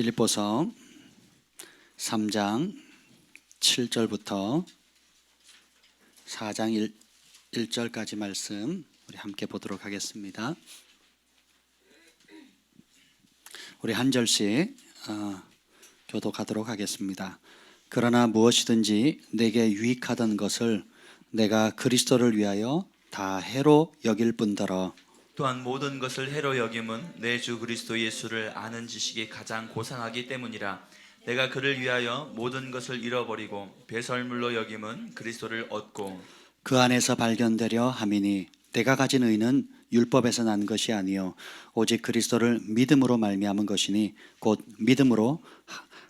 빌립보서 3장 7절부터 4장 1절까지 말씀 우리 함께 보도록 하겠습니다. 우리 한 절씩 교독하도록 하겠습니다. 그러나 무엇이든지 내게 유익하던 것을 내가 그리스도를 위하여 다 해로 여길 뿐더러 또한 모든 것을 해로 여김은 내 주 그리스도 예수를 아는 지식이 가장 고상하기 때문이라. 내가 그를 위하여 모든 것을 잃어버리고 배설물로 여김은 그리스도를 얻고 그 안에서 발견되려 함이니 내가 가진 의는 율법에서 난 것이 아니요 오직 그리스도를 믿음으로 말미암은 것이니 곧 믿음으로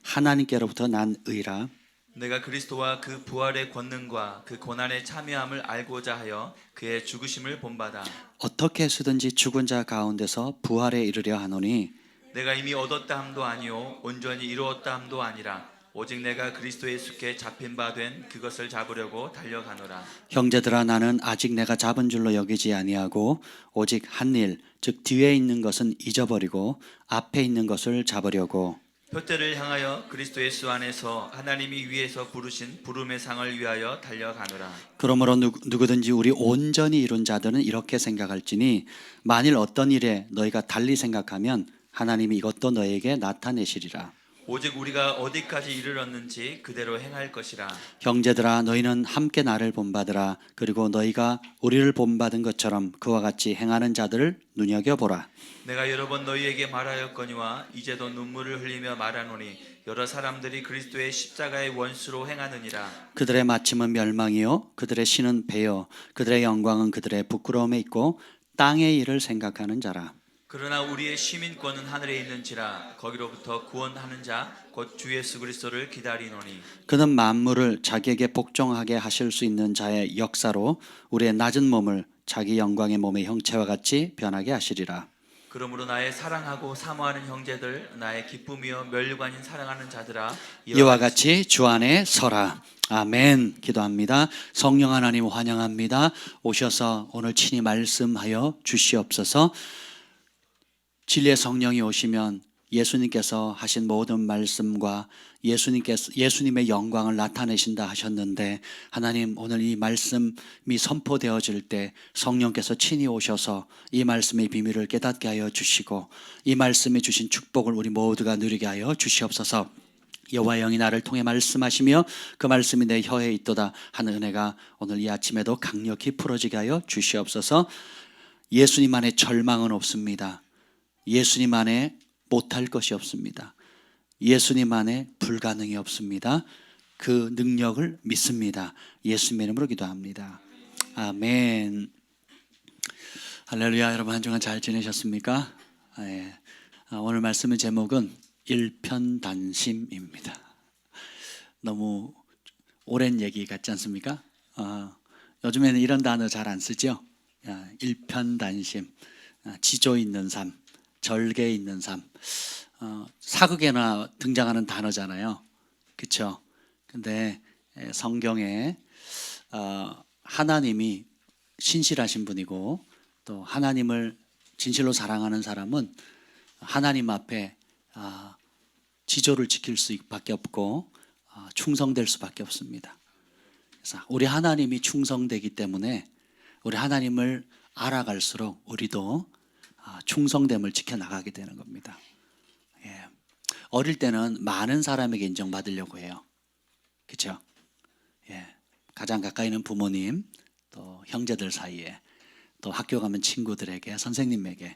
하나님께로부터 난 의라. 내가 그리스도와 그 부활의 권능과 그 고난의 참여함을 알고자 하여 그의 죽으심을 본받아 어떻게 해서든지 죽은 자 가운데서 부활에 이르려 하노니 내가 이미 얻었다 함도 아니요 온전히 이루었다 함도 아니라 오직 내가 그리스도 예수께 잡힌 바 된 그것을 잡으려고 달려가노라. 형제들아 나는 아직 내가 잡은 줄로 여기지 아니하고 오직 한 일 즉 뒤에 있는 것은 잊어버리고 앞에 있는 것을 잡으려고 표대를 향하여 그리스도 예수 안에서 하나님이 위에서 부르신 부름의 상을 위하여 달려가노라. 그러므로 누구든지 우리 온전히 이룬 자들은 이렇게 생각할지니 만일 어떤 일에 너희가 달리 생각하면 하나님이 이것도 너희에게 나타내시리라. 오직 우리가 어디까지 이르렀는지 그대로 행할 것이라. 형제들아 너희는 함께 나를 본받으라. 그리고 너희가 우리를 본받은 것처럼 그와 같이 행하는 자들을 눈여겨보라. 내가 여러 번 너희에게 말하였거니와 이제도 눈물을 흘리며 말하노니 여러 사람들이 그리스도의 십자가의 원수로 행하느니라. 그들의 마침은 멸망이요 그들의 신은 배요 그들의 영광은 그들의 부끄러움에 있고 땅의 일을 생각하는 자라. 그러나 우리의 시민권은 하늘에 있는지라. 거기로부터 구원하는 자 곧 주 예수 그리스도를 기다리노니 그는 만물을 자기에게 복종하게 하실 수 있는 자의 역사로 우리의 낮은 몸을 자기 영광의 몸의 형체와 같이 변하게 하시리라. 그러므로 나의 사랑하고 사모하는 형제들, 나의 기쁨이요 멸류관인 사랑하는 자들아, 이와 같이 주 안에 서라. 아멘. 기도합니다. 성령 하나님 환영합니다. 오셔서 오늘 친히 말씀하여 주시옵소서. 진리의 성령이 오시면 예수님께서 하신 모든 말씀과 예수님의 영광을 나타내신다 하셨는데 하나님 오늘 이 말씀이 선포되어질 때 성령께서 친히 오셔서 이 말씀의 비밀을 깨닫게 하여 주시고 이 말씀이 주신 축복을 우리 모두가 누리게 하여 주시옵소서. 여호와의 영이 나를 통해 말씀하시며 그 말씀이 내 혀에 있도다 하는 은혜가 오늘 이 아침에도 강력히 풀어지게 하여 주시옵소서. 예수님 안에 절망은 없습니다. 예수님 안에 못할 것이 없습니다. 예수님 안에 불가능이 없습니다. 그 능력을 믿습니다. 예수님의 이름으로 기도합니다. 아멘. 할렐루야. 여러분 한 주간 잘 지내셨습니까? 예. 오늘 말씀의 제목은 일편단심입니다. 너무 오랜 얘기 같지 않습니까? 요즘에는 이런 단어 잘 안 쓰죠? 일편단심, 지조 있는 삶, 절개 있는 삶, 사극에나 등장하는 단어잖아요. 그렇죠? 근데 성경에 하나님이 신실하신 분이고 또 하나님을 진실로 사랑하는 사람은 하나님 앞에 지조를 지킬 수밖에 없고 충성될 수밖에 없습니다. 그래서 우리 하나님이 충성되기 때문에 우리 하나님을 알아갈수록 우리도 충성됨을 지켜나가게 되는 겁니다. 예. 어릴 때는 많은 사람에게 인정받으려고 해요. 그렇죠? 예. 가장 가까이 있는 부모님, 또 형제들 사이에, 또 학교 가면 친구들에게, 선생님에게,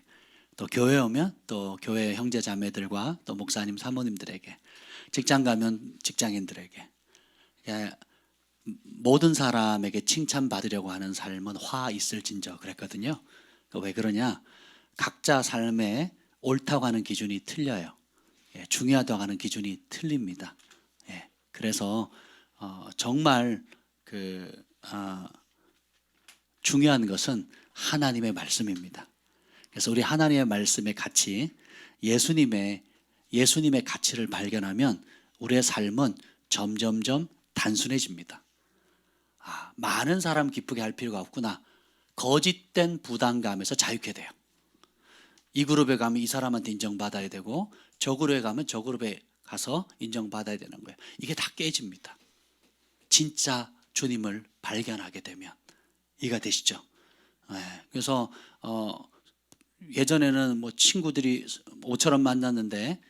또 교회 오면 또 교회 형제 자매들과 또 목사님, 사모님들에게, 직장 가면 직장인들에게. 예. 모든 사람에게 칭찬받으려고 하는 삶은 화 있을진저 그랬거든요. 왜 그러냐? 각자 삶에 옳다고 하는 기준이 틀려요. 예, 중요하다고 하는 기준이 틀립니다. 예, 그래서 정말 중요한 것은 하나님의 말씀입니다. 그래서 우리 하나님의 말씀의 가치, 예수님의 가치를 발견하면 우리의 삶은 점점점 단순해집니다. 많은 사람 기쁘게 할 필요가 없구나. 거짓된 부담감에서 자유케 돼요. 이 그룹에 가면 이 사람한테 인정받아야 되고 저 그룹에 가면 저 그룹에 가서 인정받아야 되는 거예요. 이게 다 깨집니다. 진짜 주님을 발견하게 되면. 이해가 되시죠? 그래서 예전에는 뭐 친구들이 5,000원 만났는데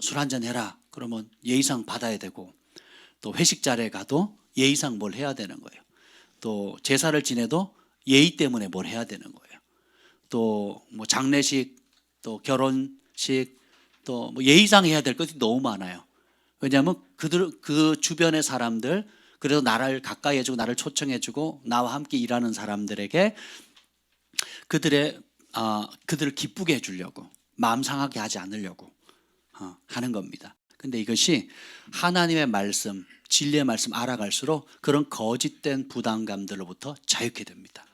술 한잔 해라 그러면 예의상 받아야 되고, 또 회식 자리에 가도 예의상 뭘 해야 되는 거예요. 또 제사를 지내도 예의 때문에 뭘 해야 되는 거예요. 또 뭐 장례식, 또 결혼식, 또 뭐 예의상 해야 될 것이 너무 많아요. 왜냐하면 그 주변의 사람들, 그래도 나를 가까이 해주고 나를 초청해주고 나와 함께 일하는 사람들에게 그들을 기쁘게 해주려고, 마음 상하게 하지 않으려고 하는 겁니다. 근데 이것이 하나님의 말씀, 진리의 말씀 알아갈수록 그런 거짓된 부담감들로부터 자유케 됩니다.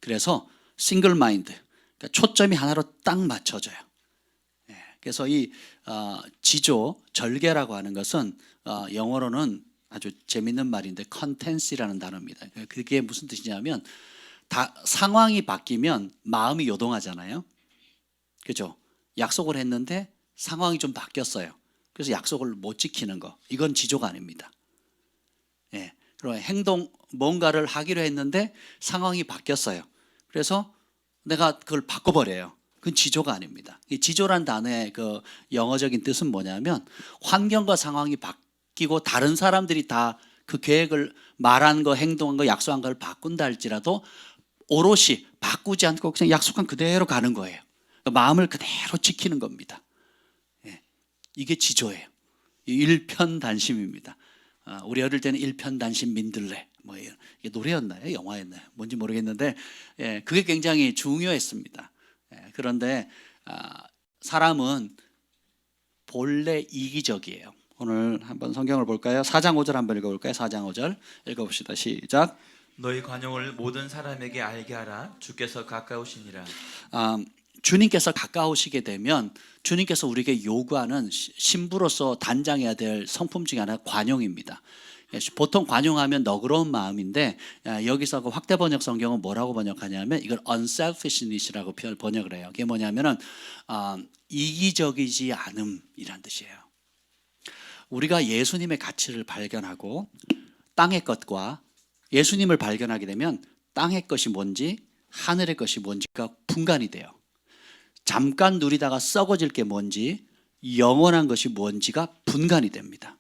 그래서 싱글 마인드, 그러니까 초점이 하나로 딱 맞춰져요. 그래서 이 지조, 절개라고 하는 것은 영어로는 아주 재밌는 말인데 컨텐시라는 단어입니다. 그게 무슨 뜻이냐면 상황이 바뀌면 마음이 요동하잖아요. 그죠? 약속을 했는데 상황이 좀 바뀌었어요. 그래서 약속을 못 지키는 거, 이건 지조가 아닙니다. 그리고 뭔가를 하기로 했는데 상황이 바뀌었어요. 그래서 내가 그걸 바꿔버려요. 그건 지조가 아닙니다. 이 지조란 단어의 그 영어적인 뜻은 뭐냐면, 환경과 상황이 바뀌고 다른 사람들이 다 그 계획을 말한 거, 행동한 거, 약속한 걸 바꾼다 할지라도 오롯이 바꾸지 않고 그냥 약속한 그대로 가는 거예요. 마음을 그대로 지키는 겁니다. 이게 지조예요. 일편단심입니다. 우리 어릴 때는 일편단심 민들레 뭐 이게 노래였나요? 영화였나요? 뭔지 모르겠는데 그게 굉장히 중요했습니다. 그런데 사람은 본래 이기적이에요. 오늘 한번 성경을 볼까요? 4장 5절 한번 읽어볼까요? 4장 5절 읽어봅시다. 시작. 너희 관용을 모든 사람에게 알게 하라. 주께서 가까우시니라. 주님께서 가까우시게 되면 주님께서 우리에게 요구하는 신부로서 단장해야 될 성품 중에 하나가 관용입니다. 보통 관용하면 너그러운 마음인데, 여기서 그 확대 번역 성경은 뭐라고 번역하냐면 이걸 unselfishness라고 번역을 해요. 그게 뭐냐면은 이기적이지 않음이란 뜻이에요. 우리가 예수님의 가치를 발견하고 땅의 것과 예수님을 발견하게 되면 땅의 것이 뭔지 하늘의 것이 뭔지가 분간이 돼요. 잠깐 누리다가 썩어질 게 뭔지, 영원한 것이 뭔지가 분간이 됩니다.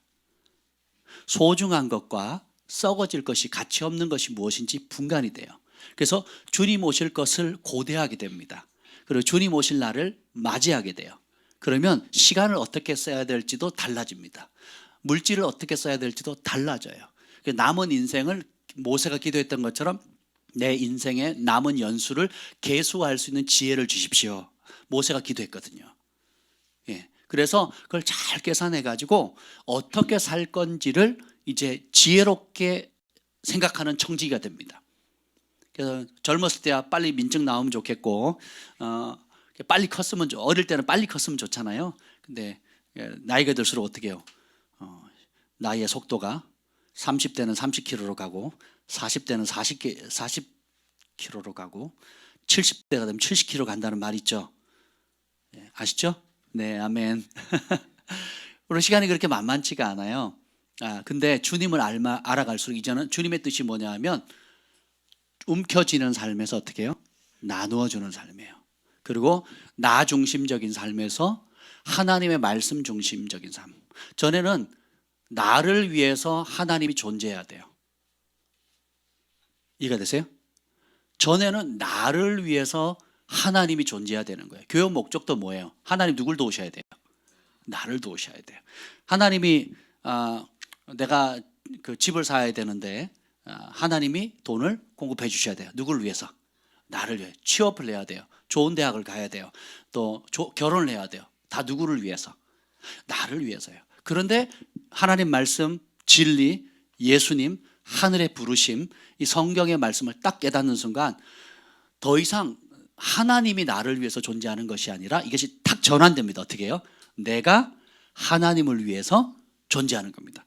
소중한 것과 썩어질 것이, 가치 없는 것이 무엇인지 분간이 돼요. 그래서 주님 오실 것을 고대하게 됩니다. 그리고 주님 오실 날을 맞이하게 돼요. 그러면 시간을 어떻게 써야 될지도 달라집니다. 물질을 어떻게 써야 될지도 달라져요. 남은 인생을 모세가 기도했던 것처럼 내 인생의 남은 연수를 계수할 수 있는 지혜를 주십시오. 모세가 기도했거든요. 그래서 그걸 잘 계산해 가지고 어떻게 살 건지를 이제 지혜롭게 생각하는 청지기가 됩니다. 그래서 젊었을 때야 빨리 민증 나오면 좋겠고, 빨리 컸으면 어릴 때는 빨리 컸으면 좋잖아요. 근데 나이가 들수록 어떻게 해요? 나이의 속도가 30대는 30km로 가고 40대는 40km로 가고 70대가 되면 70km 간다는 말 있죠. 아시죠? 네, 아멘. 오늘 시간이 그렇게 만만치가 않아요. 근데 주님을 알아갈수록 이제는 주님의 뜻이 뭐냐 하면 움켜쥐는 삶에서 어떻게 해요? 나누어주는 삶이에요. 그리고 나 중심적인 삶에서 하나님의 말씀 중심적인 삶. 전에는 나를 위해서 하나님이 존재해야 돼요. 이해가 되세요? 전에는 나를 위해서 하나님이 존재해야 되는 거예요. 교회 목적도 뭐예요? 하나님 누굴 도우셔야 돼요? 나를 도우셔야 돼요. 하나님이 내가 그 집을 사야 되는데 하나님이 돈을 공급해 주셔야 돼요. 누구를 위해서? 나를 위해. 취업을 해야 돼요. 좋은 대학을 가야 돼요. 또 결혼을 해야 돼요. 다 누구를 위해서? 나를 위해서요. 그런데 하나님 말씀, 진리, 예수님, 하늘의 부르심, 이 성경의 말씀을 딱 깨닫는 순간 더 이상 하나님이 나를 위해서 존재하는 것이 아니라 이것이 탁 전환됩니다. 어떻게 해요? 내가 하나님을 위해서 존재하는 겁니다.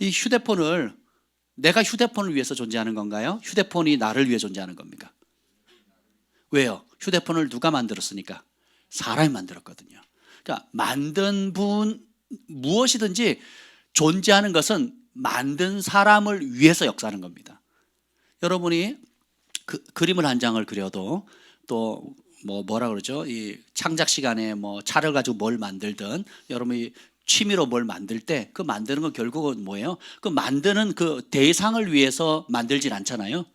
이 휴대폰을 내가 휴대폰을 위해서 존재하는 건가요? 휴대폰이 나를 위해 존재하는 겁니까? 왜요? 휴대폰을 누가 만들었으니까? 사람이 만들었거든요. 그러니까 만든 분 무엇이든지 존재하는 것은 만든 사람을 위해서 역사하는 겁니다. 여러분이 그림을 한 장을 그려도 또 뭐라 그러죠? 이 창작 시간에 뭐 차를 가지고 뭘 만들든 여러분이 취미로 뭘 만들 때 그 만드는 건 결국은 뭐예요? 그 만드는 그 대상을 위해서 만들진 않잖아요.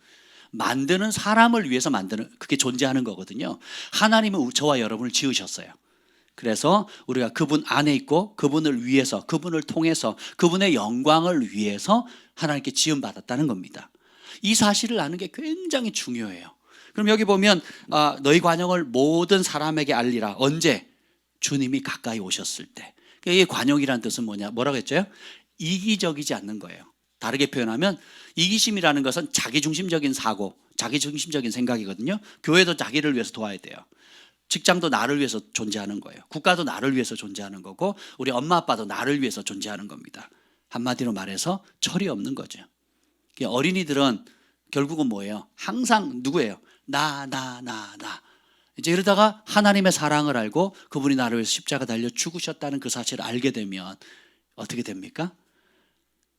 만드는 사람을 위해서 만드는 그게 존재하는 거거든요. 하나님은 저와 여러분을 지으셨어요. 그래서 우리가 그분 안에 있고 그분을 위해서 그분을 통해서 그분의 영광을 위해서 하나님께 지음 받았다는 겁니다. 이 사실을 아는 게 굉장히 중요해요. 그럼 여기 보면 너희 관용을 모든 사람에게 알리라. 언제? 주님이 가까이 오셨을 때. 이 관용이라는 뜻은 뭐라고 했죠? 이기적이지 않는 거예요. 다르게 표현하면 이기심이라는 것은 자기중심적인 사고, 자기중심적인 생각이거든요. 교회도 자기를 위해서 도와야 돼요. 직장도 나를 위해서 존재하는 거예요. 국가도 나를 위해서 존재하는 거고 우리 엄마 아빠도 나를 위해서 존재하는 겁니다. 한마디로 말해서 철이 없는 거죠. 어린이들은 결국은 뭐예요? 항상 누구예요? 나. 이제 이러다가 하나님의 사랑을 알고 그분이 나를 위해서 십자가 달려 죽으셨다는 그 사실을 알게 되면 어떻게 됩니까?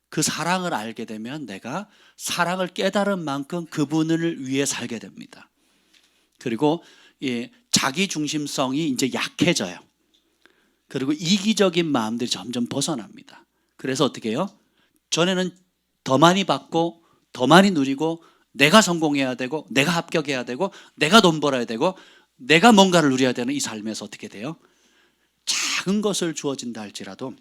그 사랑을 알게 되면 내가 사랑을 깨달은 만큼 그분을 위해 살게 됩니다. 그리고 자기 중심성이 이제 약해져요. 그리고 이기적인 마음들이 점점 벗어납니다. 그래서 어떻게 해요? 전에는 더 많이 받고 더 많이 누리고 내가 성공해야 되고 내가 합격해야 되고 내가 돈 벌어야 되고 내가 뭔가를 누려야 되는 이 삶에서 어떻게 돼요? 작은 것을 주어진다 할지라도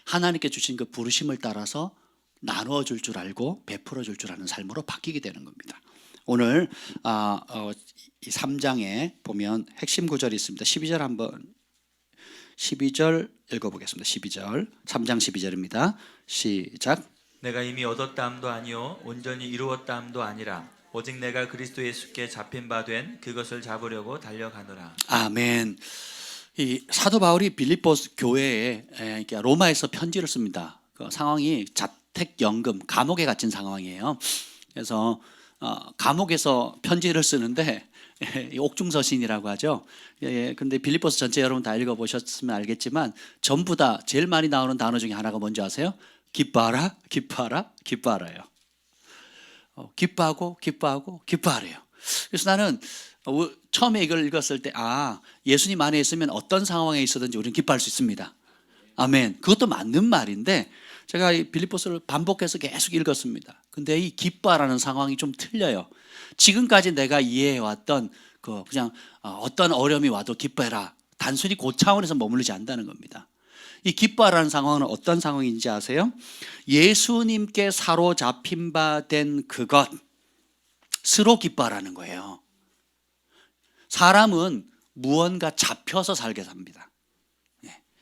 하나님께 주신 그 부르심을 따라서 나누어 줄 줄 알고 베풀어 줄 줄 아는 삶으로 바뀌게 되는 겁니다. 오늘 이 3장에 보면 핵심 구절이 있습니다. 12절 한번 12절 읽어보겠습니다. 12절 3장 12절입니다. 시작. 내가 이미 얻었다함도 아니요 온전히 이루었다함도 아니라 오직 내가 그리스도 예수께 잡힌 바 된 그것을 잡으려고 달려가노라. 아멘. 이 사도 바울이 빌립보 교회에 로마에서 편지를 씁니다. 그 상황이 자택연금 감옥에 갇힌 상황이에요. 그래서 감옥에서 편지를 쓰는데 옥중서신이라고 하죠. 근데 빌립보서 전체 여러분 다 읽어보셨으면 알겠지만 전부 다 제일 많이 나오는 단어 중에 하나가 뭔지 아세요? 기뻐하라, 기뻐하라, 기뻐하라요. 기뻐하고 기뻐하고 기뻐하래요. 그래서 나는 처음에 이걸 읽었을 때 예수님 안에 있으면 어떤 상황에 있어든지 우리는 기뻐할 수 있습니다. 아멘. 그것도 맞는 말인데 제가 이 빌립보서를 반복해서 계속 읽었습니다. 근데 이 기뻐하라는 상황이 좀 틀려요. 지금까지 내가 이해해왔던 그냥 어떤 어려움이 와도 기뻐해라. 단순히 그 차원에서 머무르지 않는다는 겁니다. 이 기뻐하라는 상황은 어떤 상황인지 아세요? 예수님께 사로잡힌 바 된 그것으로 기뻐하라는 거예요. 사람은 무언가 잡혀서 살게 삽니다.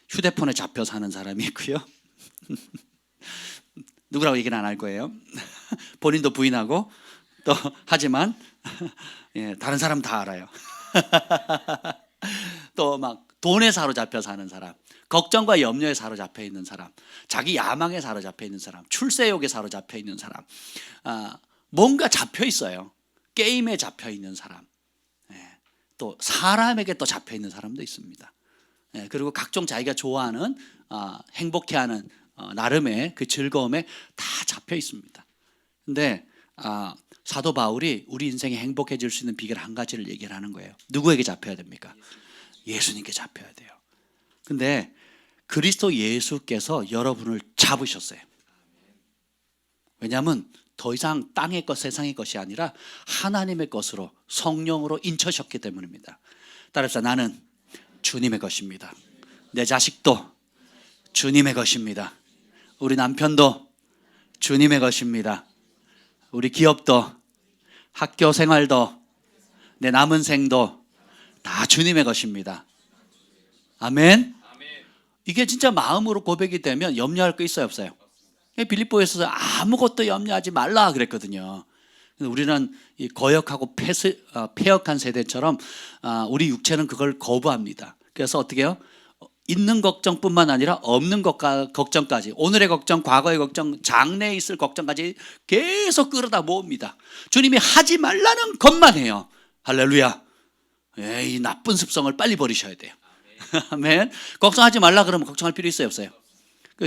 휴대폰에 잡혀 사는 사람이 있고요. 누구라고 얘기는 안 할 거예요. 본인도 부인하고 또 하지만 다른 사람 다 알아요. 또 막 돈에 사로잡혀 사는 사람, 걱정과 염려에 사로잡혀 있는 사람, 자기 야망에 사로잡혀 있는 사람, 출세욕에 사로잡혀 있는 사람, 뭔가 잡혀 있어요. 게임에 잡혀 있는 사람, 또 사람에게 또 잡혀 있는 사람도 있습니다. 그리고 각종 자기가 좋아하는 행복해하는 나름의 그 즐거움에 다 잡혀 있습니다. 근데 사도 바울이 우리 인생에 행복해질 수 있는 비결 한 가지를 얘기를 하는 거예요. 누구에게 잡혀야 됩니까? 예수님께 잡혀야 돼요. 근데 그리스도 예수께서 여러분을 잡으셨어요. 왜냐하면 더 이상 땅의 것, 세상의 것이 아니라 하나님의 것으로 성령으로 인쳐셨기 때문입니다. 따라서 나는 주님의 것입니다. 내 자식도 주님의 것입니다. 우리 남편도 주님의 것입니다. 우리 기업도, 학교 생활도, 내 남은 생도 다 주님의 것입니다. 아멘. 이게 진짜 마음으로 고백이 되면 염려할 거 있어요, 없어요? 빌립보에서 아무것도 염려하지 말라 그랬거든요. 우리는 이 거역하고 폐역한 세대처럼 우리 육체는 그걸 거부합니다. 그래서 어떻게 해요? 있는 걱정뿐만 아니라 없는 걱정까지, 오늘의 걱정, 과거의 걱정, 장래에 있을 걱정까지 계속 끌어다 모읍니다. 주님이 하지 말라는 것만 해요. 할렐루야. 이 나쁜 습성을 빨리 버리셔야 돼요. 아멘. 걱정하지 말라 그러면 걱정할 필요 있어요, 없어요?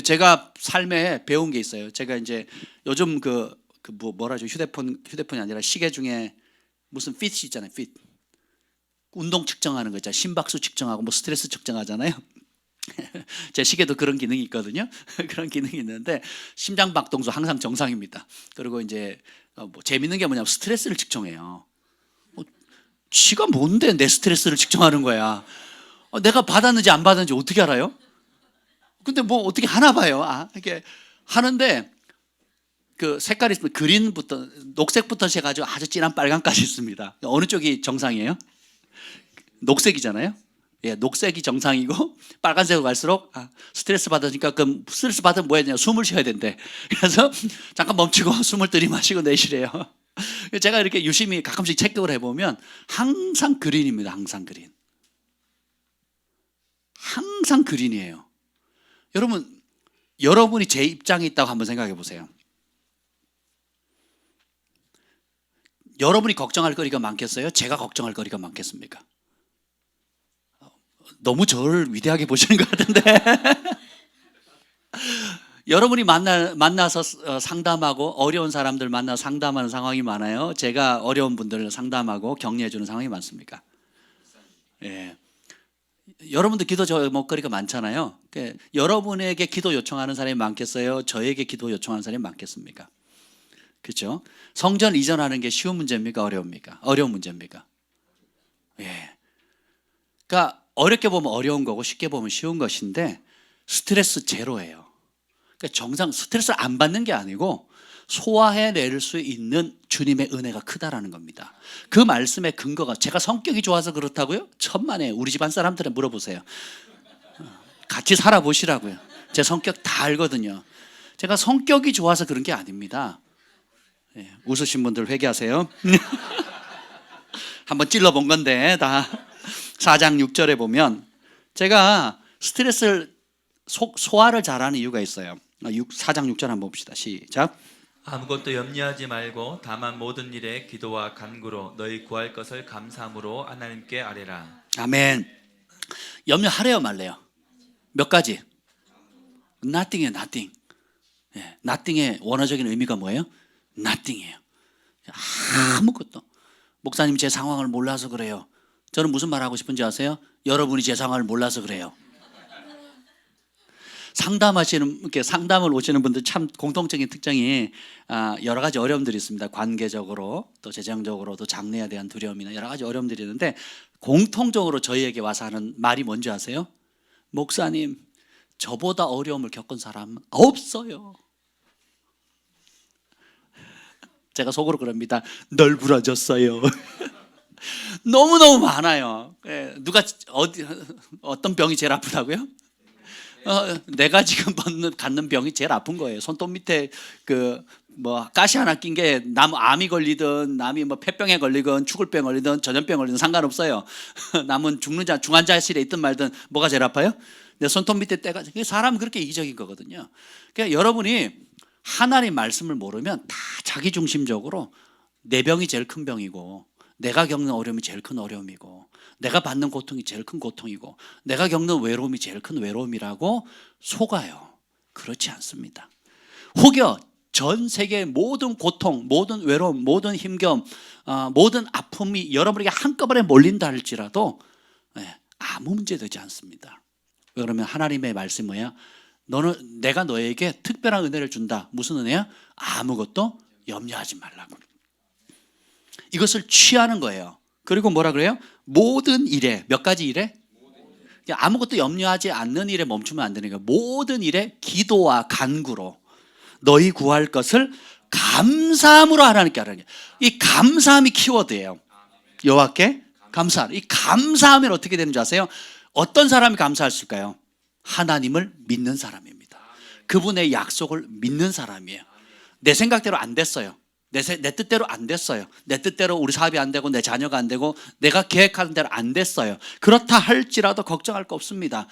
제가 삶에 배운 게 있어요. 제가 이제 요즘 뭐라죠? 휴대폰이 아니라 시계 중에 무슨 핏이 있잖아요. 핏. 운동 측정하는 거 있잖아요. 심박수 측정하고 뭐 스트레스 측정하잖아요. 제 시계도 그런 기능이 있거든요. 그런 기능이 있는데 심장 박동수 항상 정상입니다. 그리고 이제 뭐 재밌는 게 뭐냐면 스트레스를 측정해요. 지가 뭔데 내 스트레스를 측정하는 거야. 내가 받았는지 안 받았는지 어떻게 알아요? 근데 뭐 어떻게 하나 봐요. 이게 하는데 그 색깔이 있으면 그린부터 녹색부터 시작해가지고 아주 진한 빨간까지 있습니다. 어느 쪽이 정상이에요? 녹색이잖아요. 예, 녹색이 정상이고 빨간색으로 갈수록 스트레스 받으니까 그럼 스트레스 받으면 뭐 해야 되냐? 숨을 쉬어야 된대. 그래서 잠깐 멈추고 숨을 들이마시고 내쉬래요. 제가 이렇게 유심히 가끔씩 체크를 해보면 항상 그린입니다. 항상 그린. 항상 그린이에요. 여러분이 제 입장에 있다고 한번 생각해 보세요. 여러분이 걱정할 거리가 많겠어요? 제가 걱정할 거리가 많겠습니까? 너무 저를 위대하게 보시는 것 같은데. 여러분이 만나서 상담하고 어려운 사람들 만나서 상담하는 상황이 많아요. 제가 어려운 분들을 상담하고 격려해 주는 상황이 많습니까? 예. 여러분들 기도 먹거리가 많잖아요. 그러니까 여러분에게 기도 요청하는 사람이 많겠어요? 저에게 기도 요청하는 사람이 많겠습니까? 그렇죠? 성전 이전하는 게 쉬운 문제입니까? 어려웁니까? 어려운 문제입니까? 예. 그러니까 어렵게 보면 어려운 거고 쉽게 보면 쉬운 것인데 스트레스 제로예요. 그러니까 스트레스를 안 받는 게 아니고 소화해낼 수 있는 주님의 은혜가 크다라는 겁니다. 그 말씀의 근거가 제가 성격이 좋아서 그렇다고요? 천만에 우리 집안 사람들한테 물어보세요. 같이 살아보시라고요. 제 성격 다 알거든요. 제가 성격이 좋아서 그런 게 아닙니다. 예, 웃으신 분들 회개하세요. 한번 찔러본 건데 다 4장 6절에 보면 제가 스트레스를 소화를 잘하는 이유가 있어요. 4장 6절 한번 봅시다. 시작. 아무것도 염려하지 말고 다만 모든 일에 기도와 간구로 너희 구할 것을 감사함으로 하나님께 아뢰라. 아멘. 염려하래요 말래요? 몇 가지? Nothing이에요. Nothing. 예, Nothing의 원어적인 의미가 뭐예요? Nothing이에요. 아무것도. 목사님 제 상황을 몰라서 그래요. 저는 무슨 말 하고 싶은지 아세요? 여러분이 제 상황을 몰라서 그래요. 상담을 오시는 분들 참 공통적인 특징이 여러 가지 어려움들이 있습니다. 관계적으로 또 재정적으로 또 장래에 대한 두려움이나 여러 가지 어려움들이 있는데 공통적으로 저희에게 와서 하는 말이 뭔지 아세요? 목사님, 저보다 어려움을 겪은 사람은 없어요. 제가 속으로 그럽니다. 널브러졌어요. 너무너무 많아요. 누가 어떤 병이 제일 아프다고요? 내가 지금 갖는 병이 제일 아픈 거예요. 손톱 밑에 가시 하나 낀 게 암이 걸리든 남이 폐병에 걸리든 죽을 병 걸리든 전염병 걸리든 상관없어요. 남은 중환자실에 있든 말든 뭐가 제일 아파요? 내 손톱 밑에 때가. 사람은 그렇게 이기적인 거거든요. 그러니까 여러분이 하나님 말씀을 모르면 다 자기중심적으로 내 병이 제일 큰 병이고 내가 겪는 어려움이 제일 큰 어려움이고 내가 받는 고통이 제일 큰 고통이고 내가 겪는 외로움이 제일 큰 외로움이라고 속아요. 그렇지 않습니다. 혹여 전 세계의 모든 고통, 모든 외로움, 모든 힘겨움, 모든 아픔이 여러분에게 한꺼번에 몰린다 할지라도 아무 문제 되지 않습니다. 그러면 하나님의 말씀이 뭐야? 내가 너에게 특별한 은혜를 준다. 무슨 은혜야? 아무것도 염려하지 말라고. 이것을 취하는 거예요. 그리고 뭐라 그래요? 모든 일에, 몇 가지 일에? 아무것도 염려하지 않는 일에 멈추면 안 되는 거예요. 모든 일에 기도와 간구로 너희 구할 것을 감사함으로 하나님께 하라는 거예요. 이 감사함이 키워드예요. 여호와께 감사하라. 이 감사하면 어떻게 되는 줄 아세요? 어떤 사람이 감사했을까요? 하나님을 믿는 사람입니다. 그분의 약속을 믿는 사람이에요. 내 생각대로 안 됐어요. 내 뜻대로 안 됐어요. 내 뜻대로 우리 사업이 안 되고 내 자녀가 안 되고 내가 계획하는 대로 안 됐어요. 그렇다 할지라도 걱정할 거 없습니다.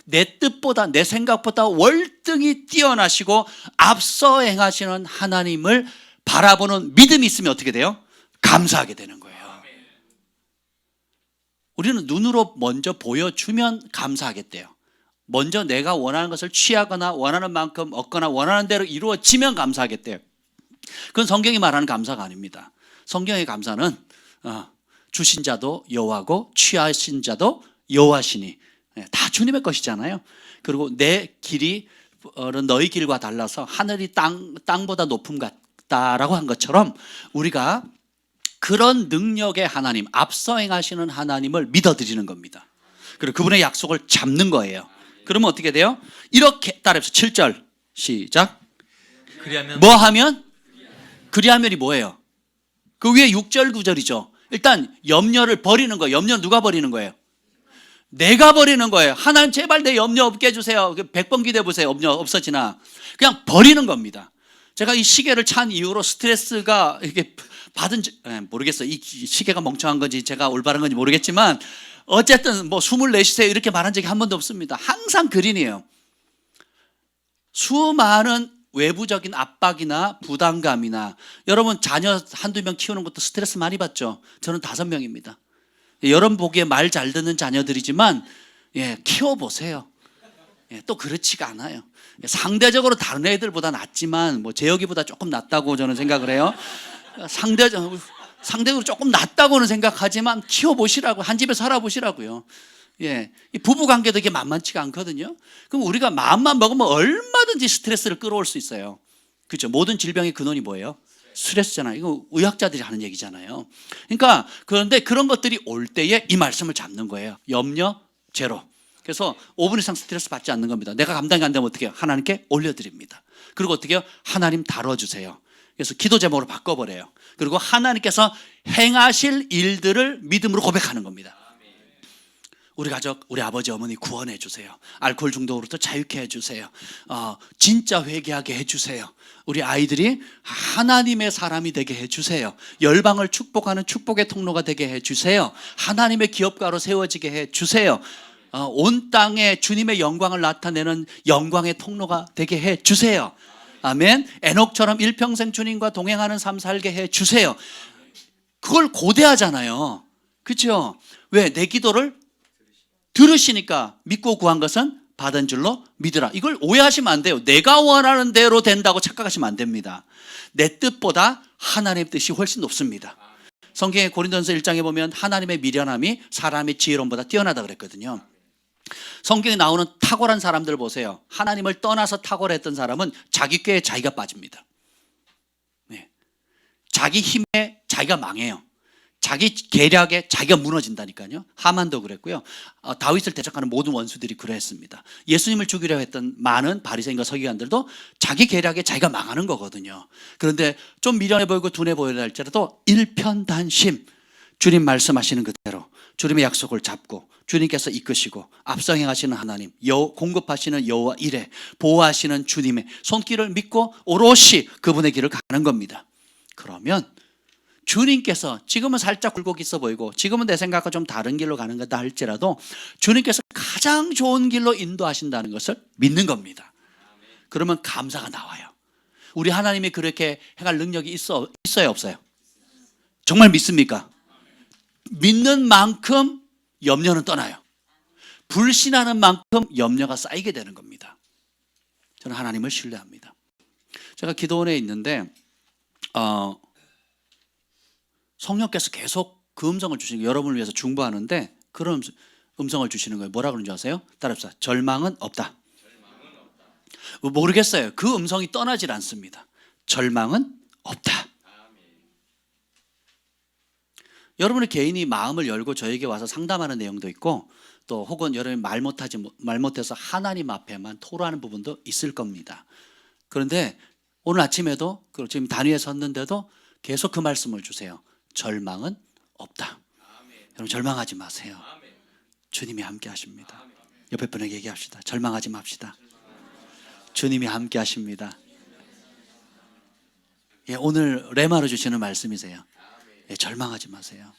내 뜻보다 내 생각보다 월등히 뛰어나시고 앞서 행하시는 하나님을 바라보는 믿음이 있으면 어떻게 돼요? 감사하게 되는 거예요. 우리는 눈으로 먼저 보여주면 감사하겠대요. 먼저 내가 원하는 것을 취하거나 원하는 만큼 얻거나 원하는 대로 이루어지면 감사하겠대요. 그건 성경이 말하는 감사가 아닙니다. 성경의 감사는 주신 자도 여호와고 취하신 자도 여호와시니 다 주님의 것이잖아요. 그리고 내 길이 너희 길과 달라서 하늘이 땅보다 높음 같다라고 한 것처럼 우리가 그런 능력의 하나님, 앞서 행하시는 하나님을 믿어드리는 겁니다. 그리고 그분의 약속을 잡는 거예요. 그러면 어떻게 돼요? 이렇게 따라해서 7절 시작. 그리하면 뭐 하면? 그리하면이 뭐예요? 그 위에 6절 9절이죠. 일단 염려를 버리는 거예요. 염려 누가 버리는 거예요? 내가 버리는 거예요. 하나님 제발 내 염려 없게 해주세요. 100번 기도해 보세요. 염려 없어지나. 그냥 버리는 겁니다. 제가 이 시계를 찬 이후로 스트레스가 이렇게 받은 모르겠어요. 이 시계가 멍청한 건지 제가 올바른 건지 모르겠지만 어쨌든 뭐 24시세요 이렇게 말한 적이 한 번도 없습니다. 항상 그린이에요. 수많은 외부적인 압박이나 부담감이나 여러분 자녀 한두 명 키우는 것도 스트레스 많이 받죠. 저는 5명입니다. 여러분 보기에 말 잘 듣는 자녀들이지만 키워보세요. 또 그렇지가 않아요. 상대적으로 다른 애들보다 낫지만 뭐 재혁이보다 조금 낫다고 저는 생각을 해요. 상대적으로 조금 낫다고는 생각하지만 키워보시라고, 한 집에 살아보시라고요. 이 부부관계도 이게 만만치가 않거든요. 그럼 우리가 마음만 먹으면 얼마든지 스트레스를 끌어올 수 있어요. 그렇죠? 모든 질병의 근원이 뭐예요? 스트레스잖아요. 이거 의학자들이 하는 얘기잖아요. 그러니까 그런데 그런 것들이 올 때에 이 말씀을 잡는 거예요. 염려 제로. 그래서 5분 이상 스트레스 받지 않는 겁니다. 내가 감당이 안 되면 어떻게 해요? 하나님께 올려드립니다. 그리고 어떻게 해요? 하나님 다뤄주세요. 그래서 기도 제목으로 바꿔버려요. 그리고 하나님께서 행하실 일들을 믿음으로 고백하는 겁니다. 우리 가족, 우리 아버지 어머니 구원해 주세요. 알코올 중독으로부터 자유케 해주세요. 진짜 회개하게 해주세요. 우리 아이들이 하나님의 사람이 되게 해주세요. 열방을 축복하는 축복의 통로가 되게 해주세요. 하나님의 기업가로 세워지게 해주세요. 온 땅에 주님의 영광을 나타내는 영광의 통로가 되게 해주세요. 아멘. 에녹처럼 일평생 주님과 동행하는 삶 살게 해주세요. 그걸 고대하잖아요. 그렇죠? 왜? 내 기도를 들으시니까 믿고 구한 것은 받은 줄로 믿으라. 이걸 오해하시면 안 돼요. 내가 원하는 대로 된다고 착각하시면 안 됩니다. 내 뜻보다 하나님의 뜻이 훨씬 높습니다. 성경의 고린도전서 1장에 보면 하나님의 미련함이 사람의 지혜로움보다 뛰어나다 그랬거든요. 성경에 나오는 탁월한 사람들 보세요. 하나님을 떠나서 탁월했던 사람은 자기 꾀에 자기가 빠집니다. 자기 힘에 자기가 망해요. 자기 계략에 자기가 무너진다니까요. 하만도 그랬고요. 다윗을 대적하는 모든 원수들이 그랬습니다. 예수님을 죽이려 했던 많은 바리새인과 서기관들도 자기 계략에 자기가 망하는 거거든요. 그런데 좀 미련해 보이고 둔해 보여야 할지라도 일편단심, 주님 말씀하시는 그대로 주님의 약속을 잡고 주님께서 이끄시고 앞서 행하시는 하나님, 공급하시는 여호와 이레, 보호하시는 주님의 손길을 믿고 오롯이 그분의 길을 가는 겁니다. 그러면 주님께서 지금은 살짝 굴곡 있어 보이고 지금은 내 생각과 좀 다른 길로 가는 거다 할지라도 주님께서 가장 좋은 길로 인도하신다는 것을 믿는 겁니다. 그러면 감사가 나와요. 우리 하나님이 그렇게 행할 능력이 있어요 없어요? 정말 믿습니까? 믿는 만큼 염려는 떠나요. 불신하는 만큼 염려가 쌓이게 되는 겁니다. 저는 하나님을 신뢰합니다. 제가 기도원에 있는데 성령께서 계속 그 음성을 주시는 거예요. 여러분을 위해서 중보하는데 그런 음성을 주시는 거예요. 뭐라 그러는지 아세요? 따라합시다. 절망은 없다. 모르겠어요. 그 음성이 떠나질 않습니다. 절망은 없다. 여러분의 개인이 마음을 열고 저에게 와서 상담하는 내용도 있고 또 혹은 여러분이 말 못해서 하나님 앞에만 토로하는 부분도 있을 겁니다. 그런데 오늘 아침에도 지금 단위에 섰는데도 계속 그 말씀을 주세요. 절망은 없다. 여러분 절망하지 마세요. 주님이 함께 하십니다. 옆에 분에게 얘기합시다. 절망하지 맙시다. 주님이 함께 하십니다. 오늘 레마로 주시는 말씀이세요. 절망하지 마세요.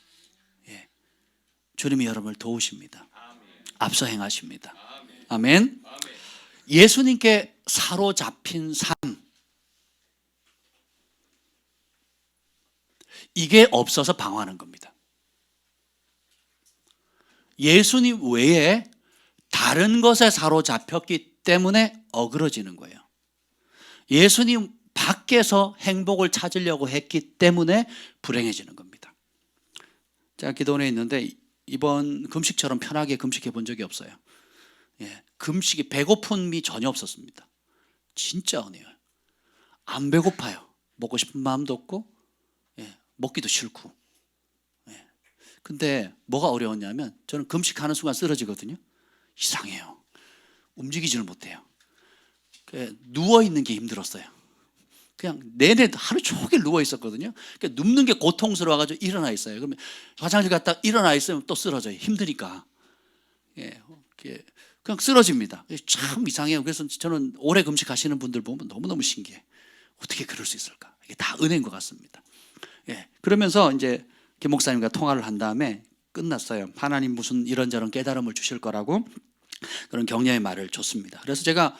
주님이 여러분을 도우십니다. 앞서 행하십니다. 아멘. 예수님께 사로잡힌 삶, 이게 없어서 방황하는 겁니다. 예수님 외에 다른 것에 사로잡혔기 때문에 어그러지는 거예요. 예수님 밖에서 행복을 찾으려고 했기 때문에 불행해지는 겁니다. 제가 기도원에 있는데 이번 금식처럼 편하게 금식해 본 적이 없어요. 금식이 배고픔이 전혀 없었습니다. 진짜 은혜예요. 안 배고파요. 먹고 싶은 마음도 없고 먹기도 싫고. 근데 뭐가 어려웠냐면 저는 금식하는 순간 쓰러지거든요. 이상해요. 움직이지를 못해요. 누워있는 게 힘들었어요. 그냥 내내 하루 종일 누워 있었거든요. 그러니까 눕는 게 고통스러워가지고 일어나 있어요. 그러면 화장실 갔다 일어나 있으면 또 쓰러져요. 힘드니까. 그냥 쓰러집니다. 참 이상해요. 그래서 저는 오래 금식하시는 분들 보면 너무너무 신기해. 어떻게 그럴 수 있을까? 이게 다 은혜인 것 같습니다. 그러면서 이제 김 목사님과 통화를 한 다음에 끝났어요. 하나님 무슨 이런저런 깨달음을 주실 거라고 그런 격려의 말을 줬습니다. 그래서 제가